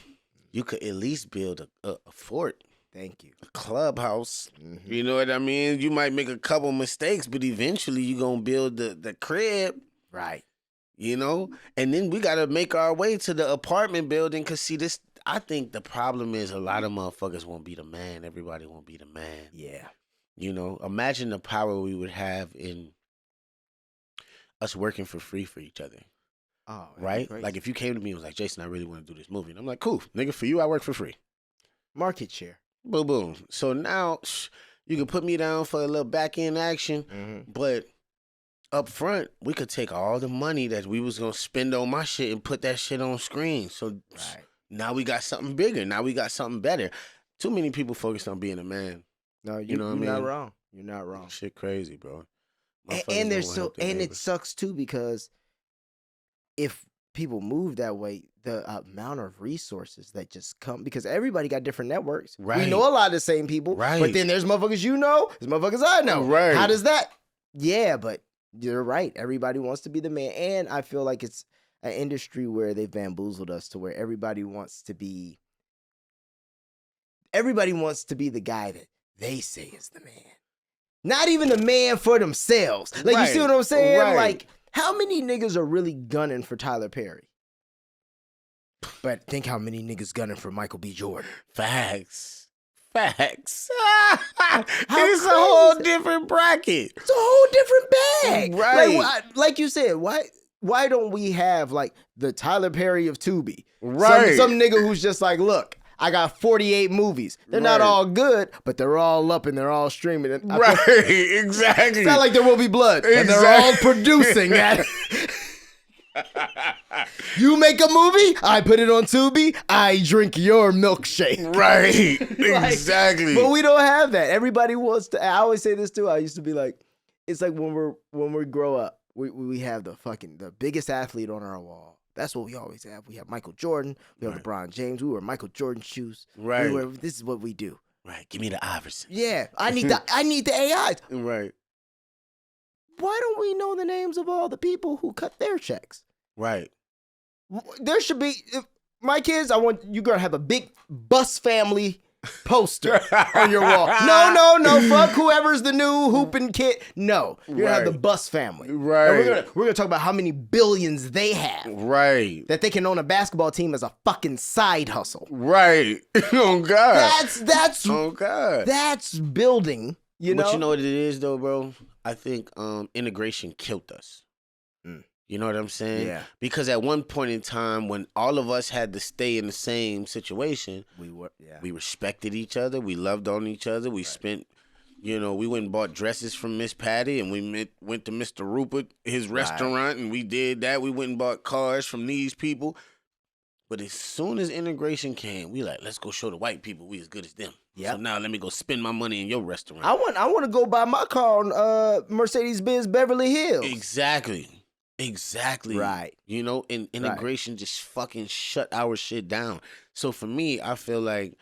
you could at least build a fort. Thank you. A clubhouse. You know what I mean? You might make a couple mistakes, but eventually you going to build the crib. Right. You know? And then we got to make our way to the apartment building because, see, this, I think the problem is a lot of motherfuckers won't be the man. Everybody won't be the man. Yeah. You know? Imagine the power we would have in us working for free for each other. Oh, right? Like if you came to me and was like, Jason, I really want to do this movie. And I'm like, cool. Nigga, for you, I work for free. Market share. Boom, boom. So now you can put me down for a little back end action, but up front, we could take all the money that we was going to spend on my shit and put that shit on screen. So now we got something bigger. Now we got something better. Too many people focused on being a man. No, you know what I mean? You're not wrong. You're not wrong. Shit crazy, bro. And there's it sucks too because if people move that way, the amount of resources that just come, because everybody got different networks. Right. We know a lot of the same people. Right. But then there's motherfuckers you know, there's motherfuckers I know. Right. How does that? Yeah, but you're right. Everybody wants to be the man. And I feel like it's an industry where they've bamboozled us to where everybody wants to be the guy that they say is the man. Not even the man for themselves. Like, you see what I'm saying? Right. Like, how many niggas are really gunning for Tyler Perry? But think how many niggas gunning for Michael B. Jordan. Facts. It's a crazy whole is that? different bracket. It's a whole different bag. Right. Like you said, why don't we have like the Tyler Perry of Tubi? Right. Some nigga who's just like, look, I got 48 movies. They're not all good, but they're all up and they're all streaming. And Exactly. It's not like There Will Be Blood. And they're all producing that. You make a movie, I put it on Tubi, I drink your milkshake. Right. Like, Exactly. But we don't have that. Everybody wants to. I always say this too. I used to be like, it's like when we grow up, we have the biggest athlete on our wall. That's what we always have. We have Michael Jordan. We have LeBron James. We wear Michael Jordan shoes. Right. This is what we do. Right. Give me the Iverson. Yeah. I need the AIs. Right. Why don't we know the names of all the people who cut their checks? Right. There should be, my kids, you're going to have a big Bus Family poster on your wall. No, fuck whoever's the new hooping kid. No, you're going to have the Bus Family. Right. And we're gonna talk about how many billions they have. Right. That they can own a basketball team as a fucking side hustle. Right. Oh, God. That's Oh, God. That's building, you know? But you know what it is, though, bro? I think integration killed us. You know what I'm saying? Yeah. Because at one point in time, when all of us had to stay in the same situation, we respected each other. We loved on each other. We spent, we went and bought dresses from Miss Patty, and we went to Mr. Rupert, his restaurant, and we did that. We went and bought cars from these people. But as soon as integration came, we like, let's go show the white people we as good as them. Yep. So now let me go spend my money in your restaurant. I want to go buy my car on Mercedes-Benz Beverly Hills. Exactly. Right. And integration just fucking shut our shit down. So for me, I feel like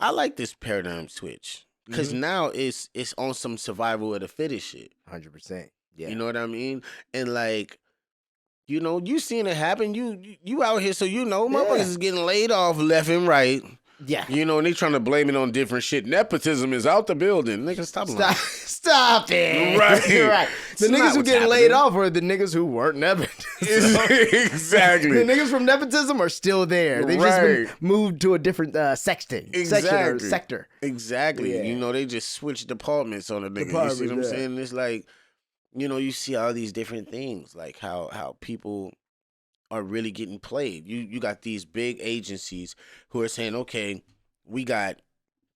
I like this paradigm switch. Because now it's on some survival of the fittest shit. 100%. Yeah. You know what I mean? And like, you seen it happen. You out here, so motherfuckers is getting laid off left and right. Yeah. And they trying to blame it on different shit. Nepotism is out the building. Nigga, stop it. Right. The niggas who getting laid off are the niggas who weren't nepotism. Exactly. The niggas from nepotism are still there. They've just been moved to a different section or sector. Exactly. Yeah. They just switched departments on a nigga. You see what I'm saying? It's like, you see all these different things, like how people are really getting played. You got these big agencies who are saying, okay, we got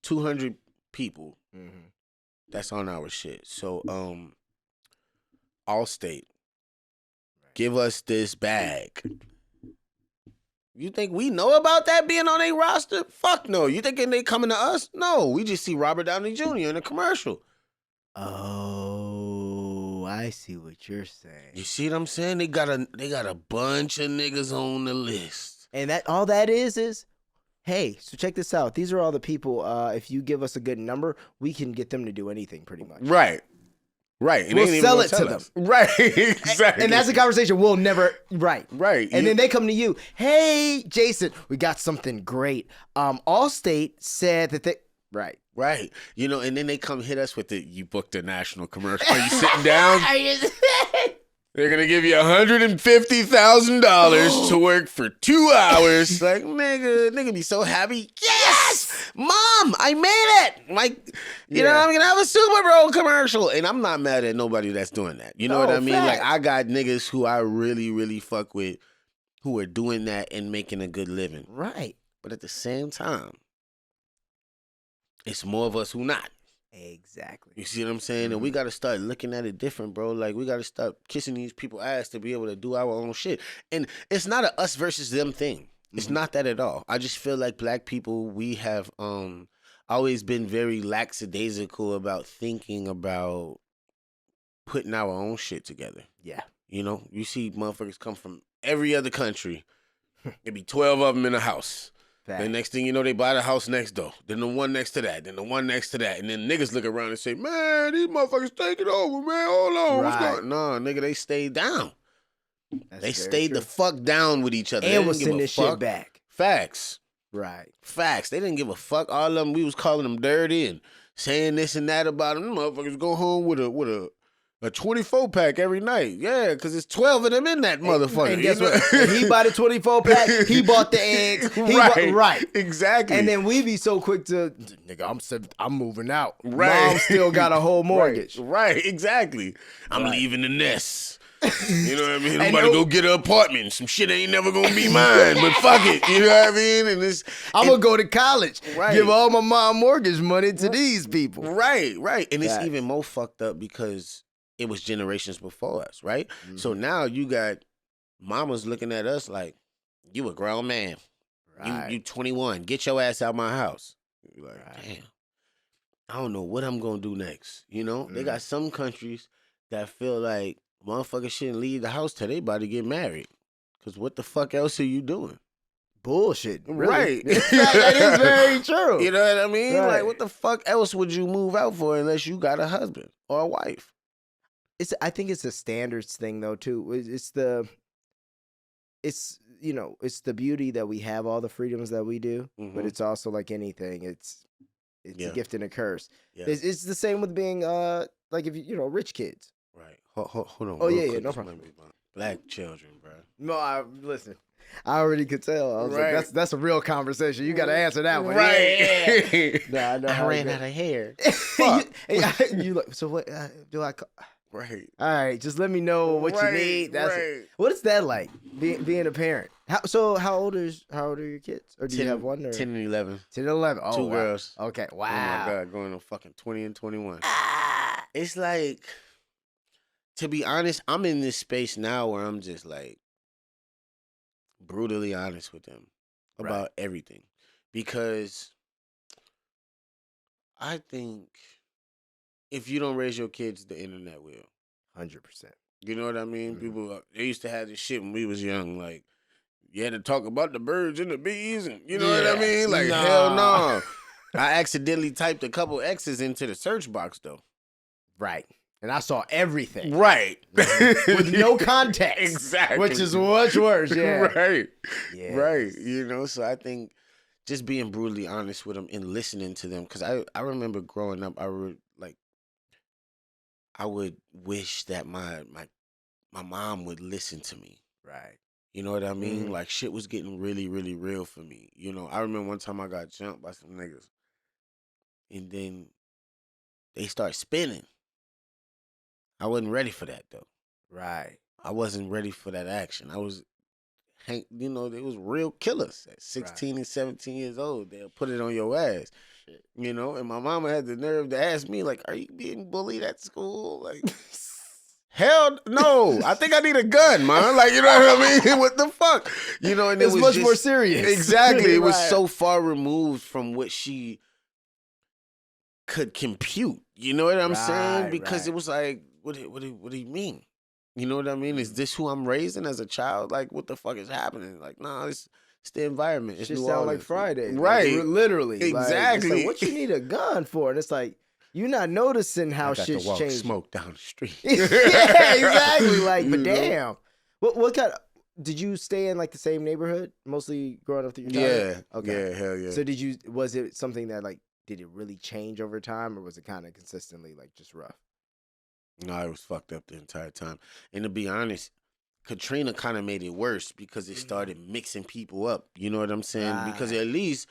200 people that's on our shit. So, Allstate, give us this bag. You think we know about that being on a roster? Fuck no. You thinking they coming to us? No, we just see Robert Downey Jr. in a commercial. Oh, I see what you're saying. You see what I'm saying? They got a bunch of niggas on the list. And that all that is, hey, so check this out. These are all the people, if you give us a good number, we can get them to do anything pretty much. Right. And we'll sell it to them. Right, exactly. And that's a conversation we'll never, right. Right. And then they come to you, hey, Jason, we got something great. Allstate said that they, right. And then they come hit us with you booked a national commercial. Are you sitting down? They're going to give you $150,000 to work for 2 hours. Like, nigga be so happy. Yes! Mom, I made it! Like, I'm going to have a Super Bowl commercial. And I'm not mad at nobody that's doing that. You know what I mean? Fact. Like, I got niggas who I really, really fuck with who are doing that and making a good living. Right. But at the same time, it's more of us who not. Exactly. You see what I'm saying? And we got to start looking at it different, bro. Like, we got to start kissing these people ass to be able to do our own shit. And it's not a us versus them thing. It's not that at all. I just feel like black people, we have always been very lackadaisical about thinking about putting our own shit together. Yeah. You see motherfuckers come from every other country. There'd be 12 of them in a house. The next thing you know, they buy the house next door. Then the one next to that. Then the one next to that. And then niggas look around and say, man, these motherfuckers taking over, man. Hold on. What's going on? Nah, nigga, they stayed down. They stayed the fuck down with each other. And was sending this shit back. Facts. Right. Facts. They didn't give a fuck. All of them, we was calling them dirty and saying this and that about them. Them motherfuckers go home with a 24-pack every night. Yeah, because it's 12 of them in that motherfucker. And guess what? If he bought a 24-pack, he bought the eggs. Right. Exactly. And then we be so quick to, nigga, I'm moving out. Right. Mom still got a whole mortgage. Right. Exactly. I'm leaving the nest. You know what I mean? I'm about to go get an apartment. Some shit ain't never going to be mine, but fuck it. You know what I mean? And I'm going to go to college. Right. Give all my mom mortgage money to these people. Right. And it's even more fucked up because it was generations before us, right? So now you got mamas looking at us like, you a grown man. Right. You 21. Get your ass out my house. You're like, damn. I don't know what I'm going to do next. They got some countries that feel like motherfuckers shouldn't leave the house till they about to get married. Because what the fuck else are you doing? Bullshit. Really. Right. That is very true. You know what I mean? Right. Like, what the fuck else would you move out for unless you got a husband or a wife? I think it's a standards thing though too. It's the beauty that we have all the freedoms that we do, but it's also like anything. It's a gift and a curse. Yeah. It's the same with being like if rich kids. Right. Hold on. Oh yeah, no problem. Black children, bro. No, listen. I already could tell. I was like, that's a real conversation. You got to answer that one. Right. Yeah. Nah, I know. I ran out of hair. you like, so what do I call? Right. All right, just let me know what you need. What is that like? Being a parent. How old are your kids? Or do you have one? Or? 10 and 11. 10 and 11. Oh, 2 wow. girls. Okay. Wow. Oh my God, going on fucking 20 and 21. It's like, to be honest, I'm in this space now where I'm just like brutally honest with them about everything. Because I think if you don't raise your kids, the internet will. 100%. You know what I mean? People, they used to have this shit when we was young, like, you had to talk about the birds and the bees, and you know what I mean? Like, hell no. I accidentally typed a couple X's into the search box, though. Right. And I saw everything. Right. With no context. Exactly. Which is much worse, yeah. Right. Yes. Right. You know, so I think just being brutally honest with them and listening to them, because I remember growing up, I would wish that my mom would listen to me. Right. You know what I mean? Like, shit was getting really, really real for me. You know, I remember one time I got jumped by some niggas. And then they start spinning. I wasn't ready for that, though. Right. I wasn't ready for that action. You know, they was real killers at 16 and 17 years old. They'll put it on your ass. Shit. You know, and my mama had the nerve to ask me, like, are you being bullied at school? Like... Hell no! I think I need a gun, man. Like, you know what I mean? What the fuck? You know, and it's it was much just, more serious. Exactly. It was so far removed from what she could compute. You know what I'm saying? Because it was like, what do you mean? You know what I mean? Is this who I'm raising as a child? Like, what the fuck is happening? Like, nah, it's the environment. It's just New sound Orleans. like Friday. Right. Like, literally. Exactly. Like, what you need a gun for? And it's like, you're not noticing how shit's to walk changed. Smoke down the street. Yeah, exactly. Like, but damn. What kind of, did you stay in like the same neighborhood mostly growing up through your childhood? Yeah. Okay. Yeah, hell yeah. So was it something that like, did it really change over time or was it kind of consistently like just rough? No, it was fucked up the entire time. And to be honest, Katrina kind of made it worse because it started mixing people up. You know what I'm saying? Because at least,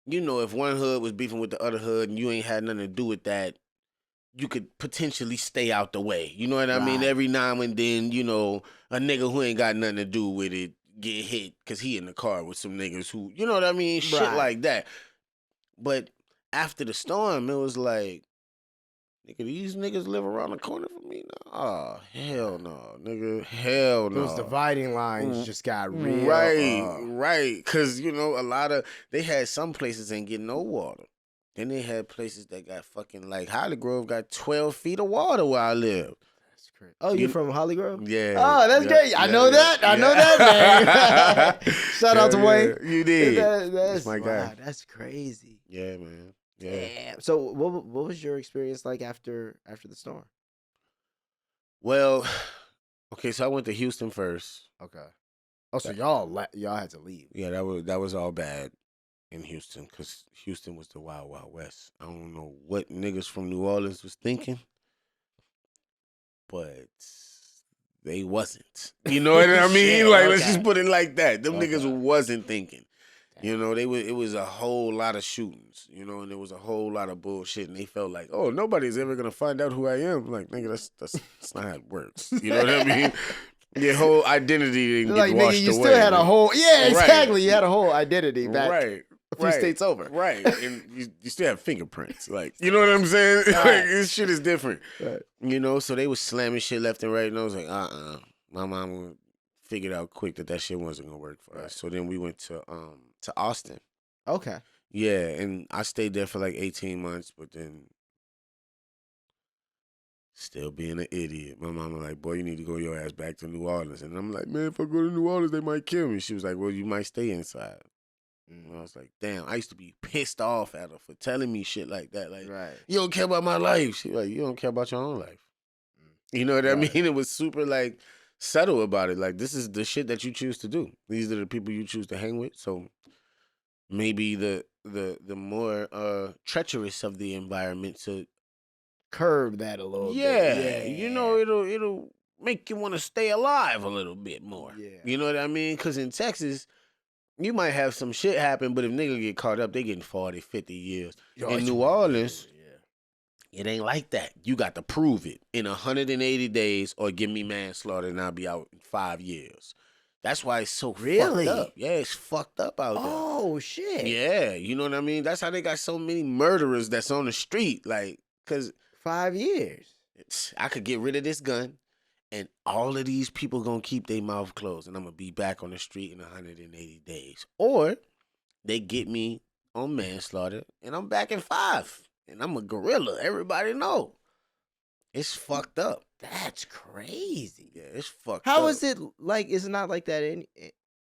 you know, if one hood was beefing with the other hood and you ain't had nothing to do with that, you could potentially stay out the way. You know what I mean? Every now and then, you know, a nigga who ain't got nothing to do with it get hit because he in the car with some niggas who, you know what I mean? Shit like that. But after the storm, it was like, nigga, these niggas live around the corner from me now. Oh, hell no, nigga. Hell no. Those dividing lines just got real. Right. Because, you know, they had some places ain't getting no water. Then they had places that got fucking, like, Holly Grove got 12 feet of water where I live. That's crazy. Oh, you're from Holly Grove? Yeah. Oh, that's great. I know that. I know that name. Shout out to Wayne. You did. That's my guy. That's crazy. Yeah, man. Yeah. Damn. So what was your experience like after the storm? Well, okay, so I went to Houston first. Okay. Oh, so y'all had to leave. Yeah, that was all bad in Houston because Houston was the Wild Wild West. I don't know what niggas from New Orleans was thinking, but they wasn't. You know what I mean? Like, let's just put it like that. Them niggas wasn't thinking. You know, it was a whole lot of shootings, you know, and there was a whole lot of bullshit, and they felt like, oh, nobody's ever gonna find out who I am. Like, nigga, that's not how it works. You know what I mean? Your whole identity didn't get washed nigga, you away. still had a whole exactly. You had a whole identity back a few states over. Right. And you still have fingerprints. Like, you know what I'm saying? Like, this shit is different. Right. You know, so they was slamming shit left and right, and I was like, my mom figured out quick that shit wasn't gonna work for us. So then we went to Austin. Okay. Yeah, and I stayed there for like 18 months, but then still being an idiot. My mama like, boy, you need to go your ass back to New Orleans. And I'm like, man, if I go to New Orleans, they might kill me. She was like, well, you might stay inside. And I was like, damn, I used to be pissed off at her for telling me shit like that. Like, you don't care about my life. She like, you don't care about your own life. You know what I mean? It was super like subtle about it. Like, this is the shit that you choose to do. These are the people you choose to hang with. So maybe the more treacherous of the environment to curb that a little bit. Yeah, you know, it'll make you want to stay alive a little bit more. Yeah. You know what I mean? Because in Texas, you might have some shit happen, but if niggas get caught up, they getting 40, 50 years. In New Orleans, It ain't like that. You got to prove it in 180 days or give me manslaughter and I'll be out in 5 years. That's why it's so fucked up. Yeah, it's fucked up out there. Oh, shit. Yeah, you know what I mean? That's how they got so many murderers that's on the street. Like, because 5 years. I could get rid of this gun and all of these people going to keep their mouth closed and I'm going to be back on the street in 180 days. Or they get me on manslaughter and I'm back in 5. And I'm a gorilla. Everybody know. It's fucked up. That's crazy. Yeah, it's fucked up. How is it like? Is it not like that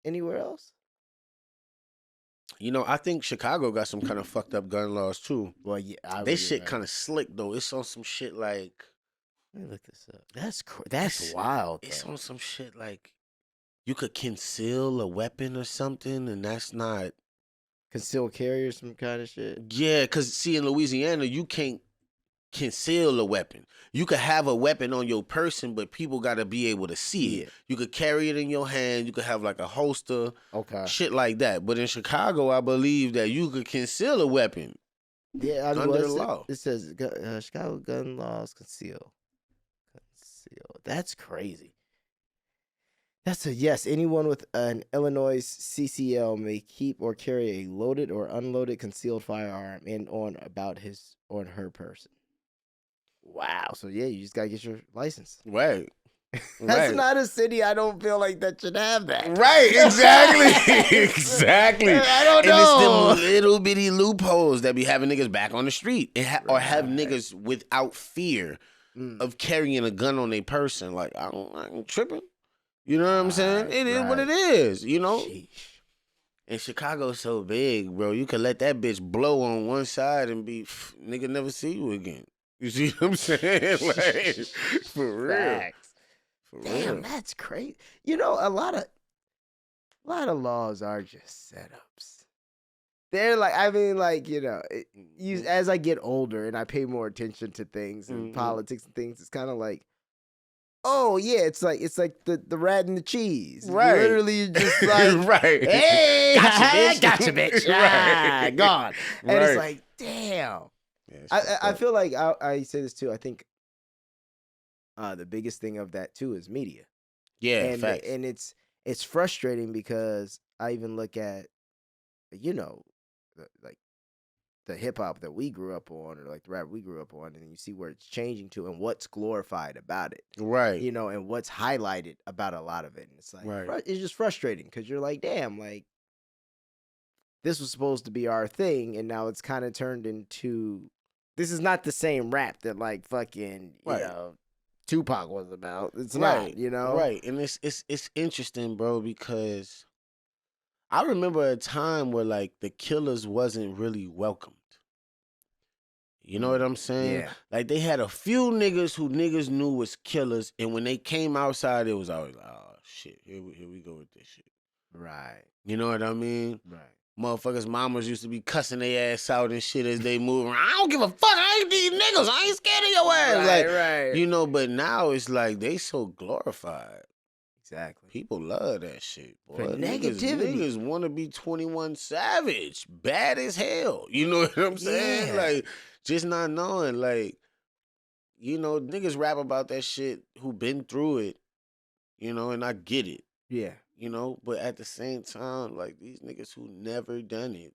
anywhere else? You know, I think Chicago got some kind of fucked up gun laws too. Well, yeah. They shit kind of slick though. It's on some shit like. Let me look this up. That's wild. It's on some shit like you could conceal a weapon or something, and that's not. Concealed carry or some kind of shit. Yeah, because see, in Louisiana, you can't conceal a weapon. You could have a weapon on your person, but people got to be able to see it. You could carry it in your hand. You could have like a holster. Okay. Shit like that. But in Chicago, I believe that you could conceal a weapon. Yeah, under the law. It says Chicago gun laws conceal. That's crazy. That's a yes. Anyone with an Illinois CCL may keep or carry a loaded or unloaded concealed firearm in on about his or her person. Wow. So yeah, you just gotta get your license. Right. That's not a city. I don't feel like that should have that. Right. Exactly. Exactly. I don't know. And it's them little bitty loopholes that be having niggas back on the street or have niggas without fear of carrying a gun on their person. Like I ain't tripping. You know what I'm saying? It is what it is, you know? Sheesh. And Chicago's so big, bro. You could let that bitch blow on one side and be, nigga never see you again. You see what I'm saying? Like, for real. Facts. Damn, that's crazy. You know, a lot of laws are just setups. They're like, I mean, like, you know, as I get older and I pay more attention to things and politics and things, it's kind of like, oh yeah, it's like the rat and the cheese. Right. Literally just like right. Hey, gotcha, bitch. Right. Gone. And Right. it's like, damn. Yeah, I feel like I say this too. I think the biggest thing of that too is media. Yeah, and facts. and it's frustrating because I even look at, you know, like the hip hop that we grew up on, or like the rap we grew up on, and you see where it's changing to and what's glorified about it. Right. You know, and what's highlighted about a lot of it. And it's like, it's just frustrating because you're like, damn, like this was supposed to be our thing. And now it's kind of turned into, this is not the same rap that like fucking, you know, Tupac was about. It's not, you know? Right. And it's interesting, bro, because I remember a time where like the killers wasn't really welcomed. You know what I'm saying? Yeah. Like they had a few niggas who niggas knew was killers, and when they came outside, it was always like, oh shit, here we go with this shit. Right. You know what I mean? Right. Motherfuckers' mamas used to be cussing their ass out and shit as they move around. I don't give a fuck. I ain't these niggas. I ain't scared of your ass. Right. You know, but now it's like they so glorified. Exactly. People love that shit, boy. For negativity. Niggas want to be 21 Savage. Bad as hell. You know what I'm saying? Yeah. Like, just not knowing. Like, you know, niggas rap about that shit who been through it, you know, and I get it. Yeah. You know, but at the same time, like, these niggas who never done it,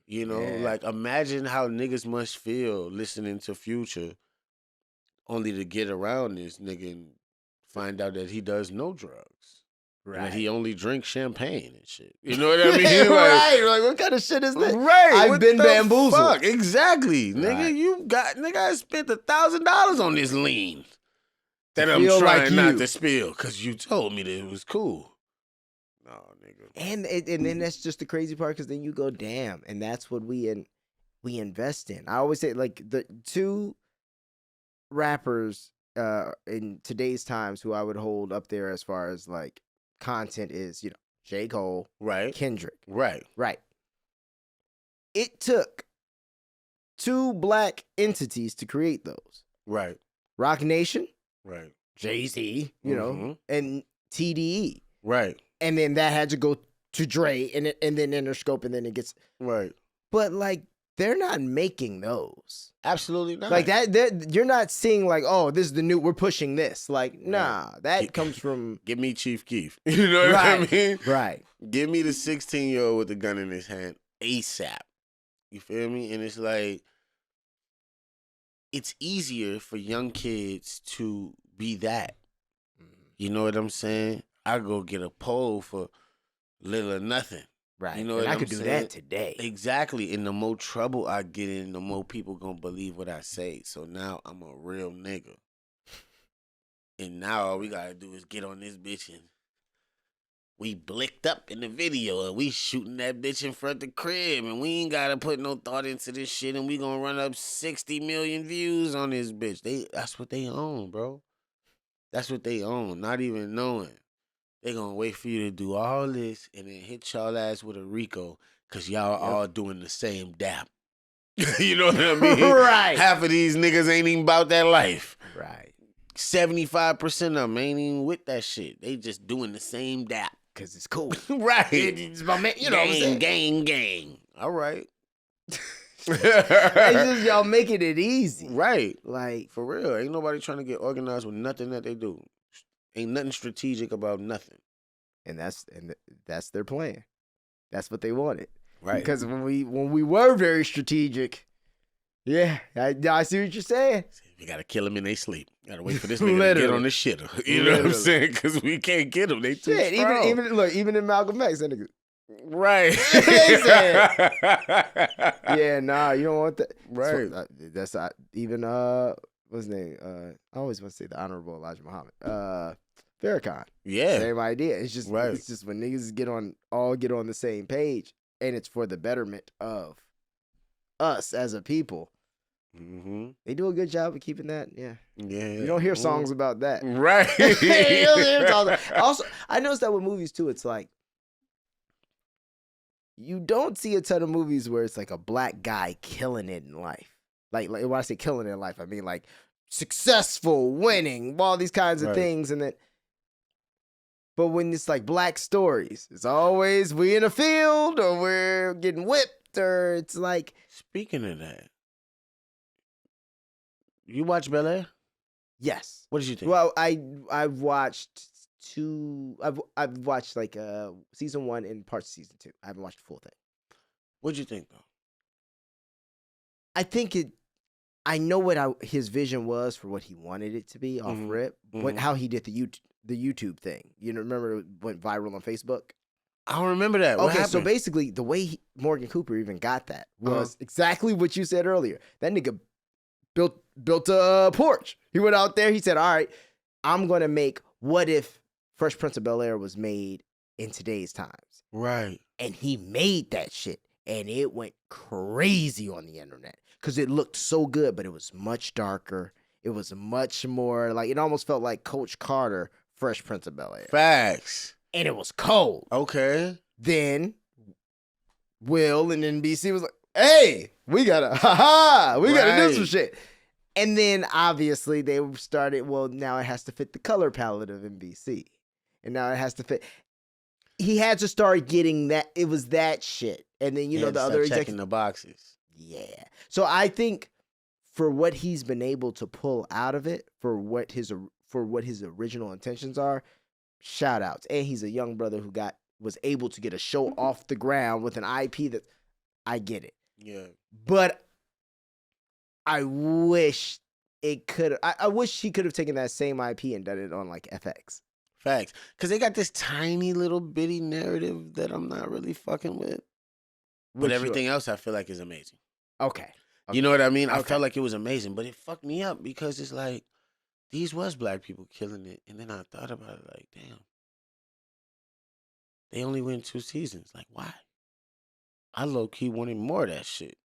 you know, like, imagine how niggas must feel listening to Future only to get around this nigga and find out that he does no drugs. Right. And that he only drinks champagne and shit. You know what I mean? Right. Like, what kind of shit is that? Right. I've been bamboozled. Fuck? Exactly. Right. Nigga, I spent $1,000 on this lean that I'm Feel trying like not you. to spill because you told me that it was cool. No, nigga. And then that's just the crazy part, because then you go, damn, and that's what we invest in. I always say, like, the two rappers in today's times who I would hold up there as far as like content is, you know, J. Cole, right, Kendrick, right. It took two black entities to create those, right. Rock Nation, right, Jay-Z, you know, and TDE, right, and then that had to go to Dre, and then Interscope, and then it gets right. But like they're not making those. Absolutely not. Like that, you're not seeing like, oh, this is the new. We're pushing this. Like, nah, that comes from. Give me Chief Keef. You know what I mean? Right. Give me the 16-year-old with the gun in his hand ASAP. You feel me? And it's like, it's easier for young kids to be that. You know what I'm saying? I go get a poll for little or nothing. Right. You know and what I I'm could do saying? that today. Exactly. And the more trouble I get in, the more people gonna believe what I say. So now I'm a real nigga. And now all we gotta do is get on this bitch and we blicked up in the video and we shooting that bitch in front of the crib and we ain't gotta put no thought into this shit and we gonna run up 60 million views on this bitch. That's what they own, bro. That's what they own, not even knowing. They gonna wait for you to do all this and then hit y'all ass with a Rico because y'all all doing the same dap. You know what I mean? Right. Half of these niggas ain't even about that life. Right. 75% of them ain't even with that shit. They just doing the same dap. Because it's cool. Right. It's my man, you know what I'm saying? Gang. All right. It's just y'all making it easy. Right. Like, For real. Ain't nobody trying to get organized with nothing that they do. Ain't nothing strategic about nothing. and that's their plan. That's what they wanted. Right. Because when we were very strategic, yeah, I see what you're saying. We gotta kill them in their sleep. Gotta wait for this nigga to get on the shitter. You know what I'm saying? Because we can't get them. They too Shit, strong. even in Malcolm X, that nigga. Right. Yeah, nah, you don't want that. Right. So, that's even what's his name? I always want to say the Honorable Elijah Muhammad. Farrakhan. Yeah. Same idea. It's just Right. it's just when niggas get on the same page, and it's for the betterment of us as a people. Mm-hmm. They do a good job of keeping that. Yeah. Yeah. You don't hear songs about that. Right. You don't hear songs. Also, I noticed that with movies too. It's like you don't see a ton of movies where it's like a black guy killing it in life. Like when I say killing it in life, I mean like successful, winning, all these kinds of Right. things, and then. But when it's like black stories, it's always we in a field or we're getting whipped or it's like. Speaking of that, you watch Bel-Air? Yes. What did you think? Well, I've watched two. I've watched like season 1 and parts of season 2. I haven't watched the full thing. What'd you think though? I think it. I know what his vision was for what he wanted it to be off Mhm. rip. Mhm. How he did the YouTube thing. You know, remember it went viral on Facebook. I don't remember that. What Okay, so happened? basically the way Morgan Cooper even got that was exactly what you said earlier. That nigga built a porch. He went out there. He said, "All right, I'm gonna make what if Fresh Prince of Bel-Air was made in today's times." Right. And he made that shit, and it went crazy on the internet because it looked so good, but it was much darker. It was much more like it almost felt like Coach Carter, Fresh Prince of Bel-Air, Facts. and it was cold. Okay. Then Will and NBC was like, "Hey, we gotta do some Right. shit." And then obviously they started. Well, now it has to fit the color palette of NBC, and now it has to fit. He had to start getting that. It was that shit, and then you know the other checking executives. the boxes. Yeah. So I think for what he's been able to pull out of it, for what his original intentions are, shout outs. And he's a young brother who was able to get a show off the ground with an IP that I get it. Yeah. But I wish it could. I wish he could have taken that same IP and done it on like FX. Facts. Because they got this tiny little bitty narrative that I'm not really fucking with. But Which everything else I feel like is amazing. Okay. You know what I mean? I Okay. felt like it was amazing, but it fucked me up because it's like, these was black people killing it. And then I thought about it like, damn. They only went 2 seasons. Like, why? I low-key wanted more of that shit.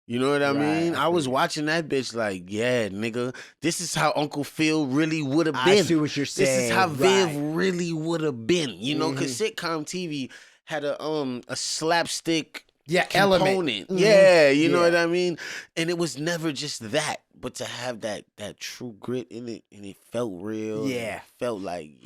You know what I Right, mean? I I was feel you. watching that bitch like, yeah, nigga, this is how Uncle Phil really would have I been. see what you're saying. This is how Viv Right. really would have been. You know, because sitcom TV had a slapstick component. Element. Yeah, you know what I mean? And it was never just that, but to have that true grit in it, and it felt real. Yeah. And it felt like,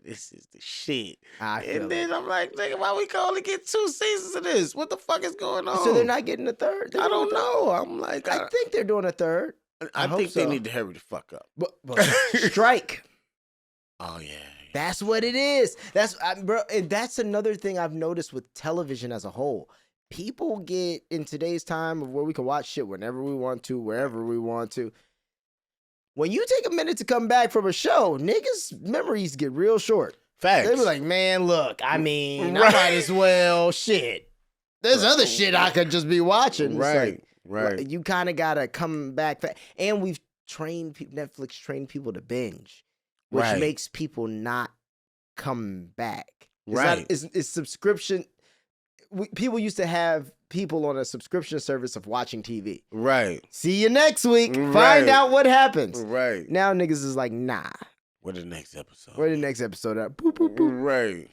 this is the shit. And then I'm like, nigga, why we can only get 2 seasons of this? What the fuck is going on? So they're not getting a third? I don't know. I'm like, I think they're doing a third. I think so. they need to hurry the fuck up. But strike. Oh, yeah. That's what it is. Bro, and that's another thing I've noticed with television as a whole. People get, in today's time of where we can watch shit whenever we want to, wherever we want to. When you take a minute to come back from a show, niggas' memories get real short. Facts. They be like, man, look, I mean, I might as well, shit. There's other shit I could just be watching. Right. You kind of got to come back. And we've Netflix trained people to binge, which makes people not come back. It's subscription. People used to have people on a subscription service of watching TV. Right. See you next week. Find out what happens. Right. Now niggas is like, nah. Where the next episode? Where the next episode at? Boop, boop, boop. Right.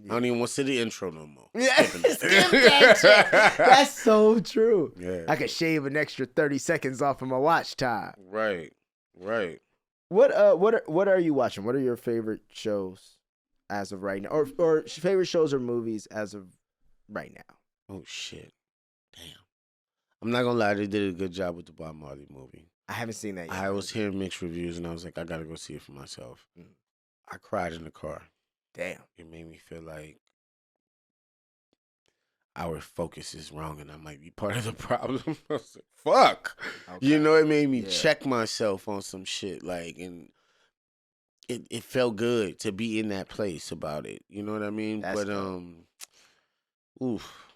I don't even want to see the intro no more. Yeah, skip that shit. That's so true. Yeah. I could shave an extra 30 seconds off of my watch time. Right. What are you watching? What are your favorite shows as of right now? Or favorite shows or movies as of right now? Oh shit. Damn. I'm not gonna lie, they did a good job with the Bob Marley movie. I haven't seen that yet. I was hearing mixed reviews and I was like, I gotta go see it for myself. I cried in the car. Damn. It made me feel like our focus is wrong and I might be part of the problem. I was like, fuck. Okay. You know, it made me check myself on some shit. Like, and it felt good to be in that place about it. You know what I mean? That's oof.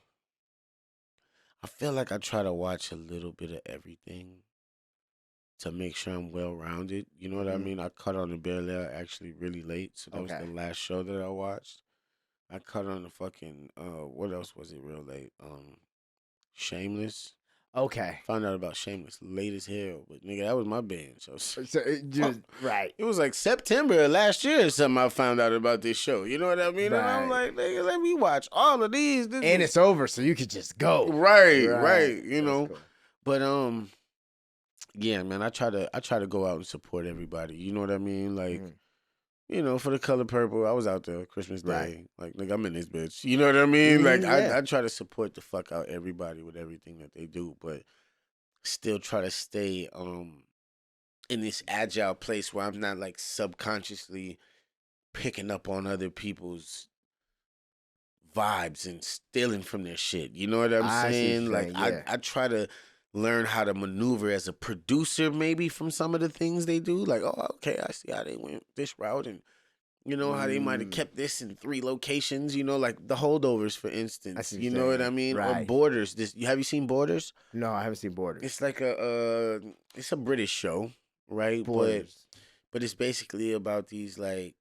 I feel like I try to watch a little bit of everything to make sure I'm well-rounded. You know what I mean? I cut on the Bel-Air actually really late, so that was the last show that I watched. I cut on the fucking, what else was it real late? Shameless. Okay. Found out about Shameless late as hell, but nigga, that was my binge. So right. It was like September of last year or something I found out about this show. You know what I mean? Right. And I'm like, nigga, let me watch all of these. It's over, so you could just go. Right. You know. Cool. But yeah, man, I try to go out and support everybody. You know what I mean? Like, you know, for the Color Purple, I was out there Christmas Day. Right. Like, nigga, I'm in this bitch. You know what I mean? Like, I try to support the fuck out everybody with everything that they do, but still try to stay in this agile place where I'm not like subconsciously picking up on other people's vibes and stealing from their shit. You know what I'm saying? Like, I try to learn how to maneuver as a producer maybe from some of the things they do. Like, oh, okay, I see how they went this route and, you know, how they might have kept this in 3 locations, you know, like The Holdovers, for instance. You know what I mean? Right. Or Borders. Have you seen Borders? No, I haven't seen Borders. It's like it's a British show, right? Borders. But it's basically about these, like,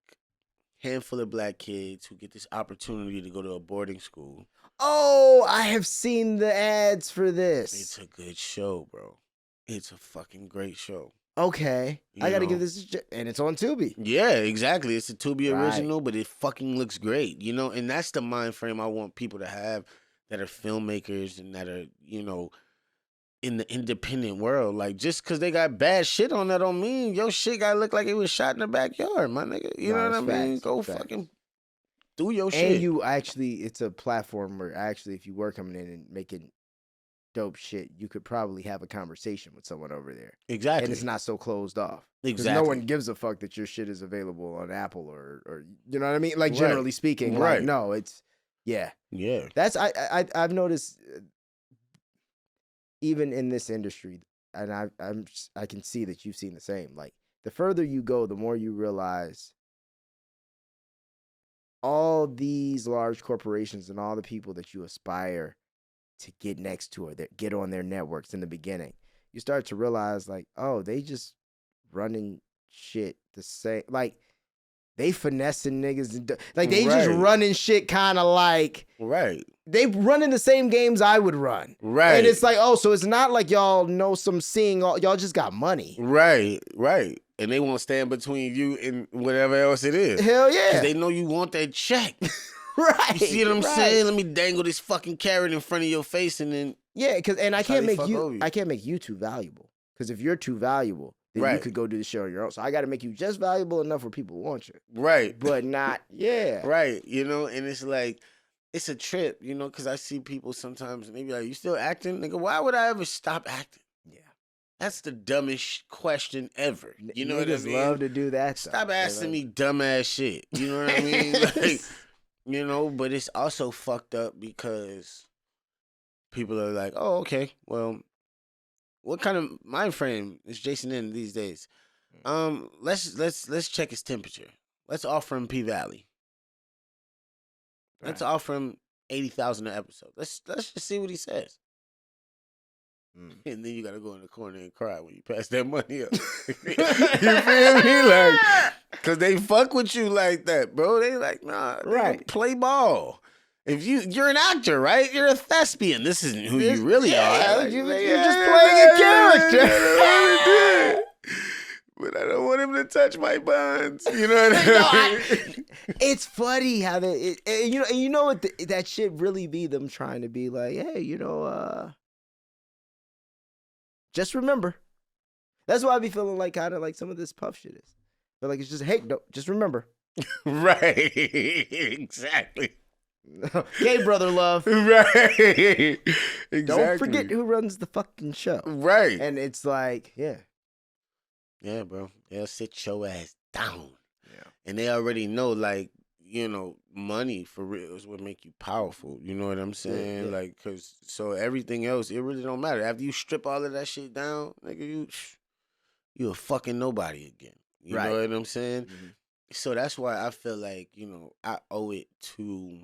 handful of black kids who get this opportunity to go to a boarding school. Oh, I have seen the ads for this. It's a good show, bro. It's a fucking great show. Okay. I got to give this and it's on Tubi. Yeah, exactly. It's a Tubi original, but it fucking looks great, you know? And that's the mind frame I want people to have that are filmmakers and that are, you know, in the independent world. Like, just because they got bad shit on that don't mean your shit got to look like it was shot in the backyard, my nigga. You know what I mean? Go fucking do your shit. And you actually, it's a platform where actually if you were coming in and making dope shit, you could probably have a conversation with someone over there. Exactly. And it's not so closed off. Exactly. No one gives a fuck that your shit is available on Apple or you know what I mean? Like, generally speaking. Right. Like, no, it's, yeah. That's, I've noticed, even in this industry, and I can see that you've seen the same. Like, the further you go, the more you realize all these large corporations and all the people that you aspire to get next to or that get on their networks in the beginning, you start to realize, like, oh, they just running shit the same. Like, they finessing niggas. And like, they just running shit kind of like. Right. They running the same games I would run. Right. And it's like, oh, so it's not like y'all know some seeing. Y'all just got money. Right. And they won't stand between you and whatever else it is. Hell yeah. 'Cause they know you want that check. Right. You see what I'm saying? Let me dangle this fucking carrot in front of your face and then Yeah, and I can't make you. I can't make you too valuable. Because if you're too valuable, then you could go do the shit on your own. So I got to make you just valuable enough where people want you. Right. But not, Right. You know, and it's like, it's a trip, you know, because I see people sometimes and they be like, you still acting? Nigga, why would I ever stop acting? Yeah. That's the dumbest question ever. You know what I mean? Love to do that stuff. Stop asking me dumbass shit. You know what I mean? Like, you know, but it's also fucked up because people are like, oh, okay, well, what kind of mind frame is Jason in these days? Let's check his temperature. Let's offer him P Valley. Let's offer him 80,000 an episode. Let's just see what he says. And then you gotta go in the corner and cry when you pass that money up. You feel me? Like, cause they fuck with you like that, bro. They like, nah, right. Play ball. If you're an actor, right? You're a thespian. This isn't who you really are. Like, you're just playing a character. But I don't want him to touch my buns. You know what I mean? It's funny how you know what that shit really be them trying to be like, hey, you know, just remember. That's why I be feeling like kind of like some of this puff shit is. But like it's just, hey, just remember. Right. Exactly. Gay brother love. Right. Exactly. Don't forget who runs the fucking show. Right. And it's like, yeah. Yeah, bro. They'll sit your ass down. Yeah. And they already know, like, you know, money for real is what make you powerful. You know what I'm saying? Yeah. Like, cause so everything else, it really don't matter. After you strip all of that shit down, nigga, you a fucking nobody again. You know what I'm saying? Mm-hmm. So that's why I feel like, you know, I owe it to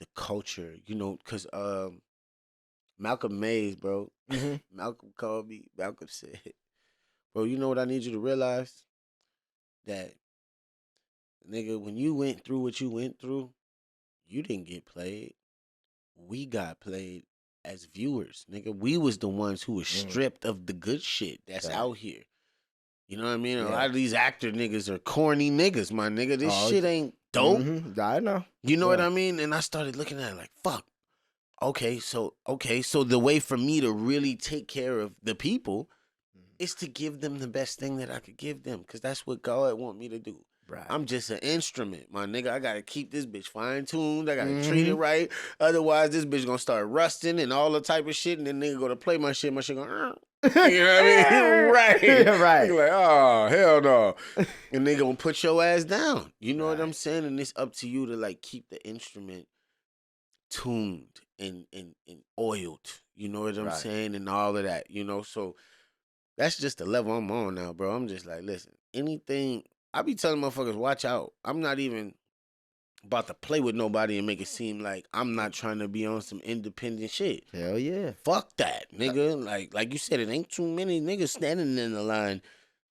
the culture, you know, cause Malcolm Mays, bro. Mm-hmm. Malcolm called me. Malcolm said, bro, you know what I need you to realize? That, nigga, when you went through what you went through, you didn't get played. We got played as viewers, nigga. We was the ones who was stripped of the good shit that's out here. You know what I mean? A lot of these actor niggas are corny niggas, my nigga. This shit ain't dope. Mm-hmm. I know. You know what I mean? And I started looking at it like, fuck. Okay, so the way for me to really take care of the people is to give them the best thing that I could give them, because that's what God want me to do. Right. I'm just an instrument, my nigga. I gotta keep this bitch fine-tuned. I gotta treat it right. Otherwise, this bitch gonna start rusting and all the type of shit, and then nigga go to play my shit gonna, you know what I mean? Right. Right. You're like, oh, hell no. And they gonna put your ass down. You know what I'm saying? And it's up to you to, like, keep the instrument tuned and oiled. You know what I'm saying? And all of that, you know? So that's just the level I'm on now, bro. I'm just like, listen, anything... I be telling motherfuckers, watch out. I'm not even about to play with nobody and make it seem like I'm not trying to be on some independent shit. Hell yeah. Fuck that, nigga. Like you said, it ain't too many niggas standing in the line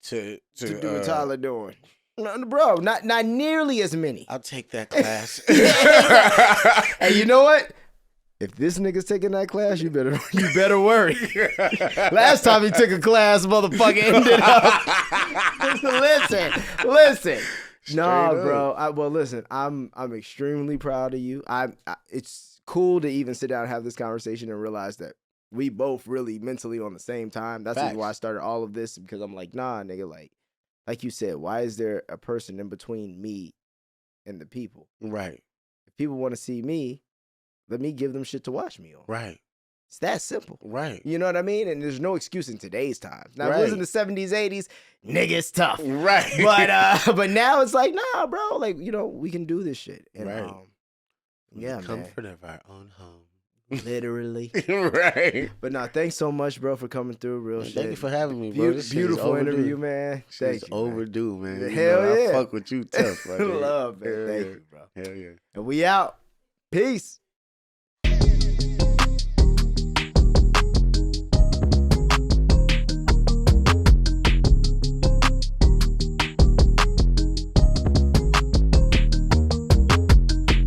to do what Tyler doing. No, bro, not nearly as many. I'll take that class. And you know what? If this nigga's taking that class, you better worry. Last time he took a class, motherfucker ended up. Listen. Nah, bro. Well, listen. I'm extremely proud of you. It's cool to even sit down and have this conversation and realize that we both really mentally on the same time. That's why I started all of this, because I'm like, nah, nigga. Like you said, why is there a person in between me and the people? Right. If people want to see me, let me give them shit to watch me on. Right. It's that simple. Right. You know what I mean? And there's no excuse in today's times. Now, if it was in the 70s, 80s, nigga, it's tough. Right. But now it's like, nah, bro. Like, you know, we can do this shit. And, yeah, the comfort of our own home. Literally. Right. But nah, thanks so much, bro, for coming through. Real shit. Thank you for having me, bro. This beautiful interview, man. Thank you. Overdue, man. Hell yeah. I fuck with you tough. Love, man. Thank you, bro. Hell yeah. And we out. Peace.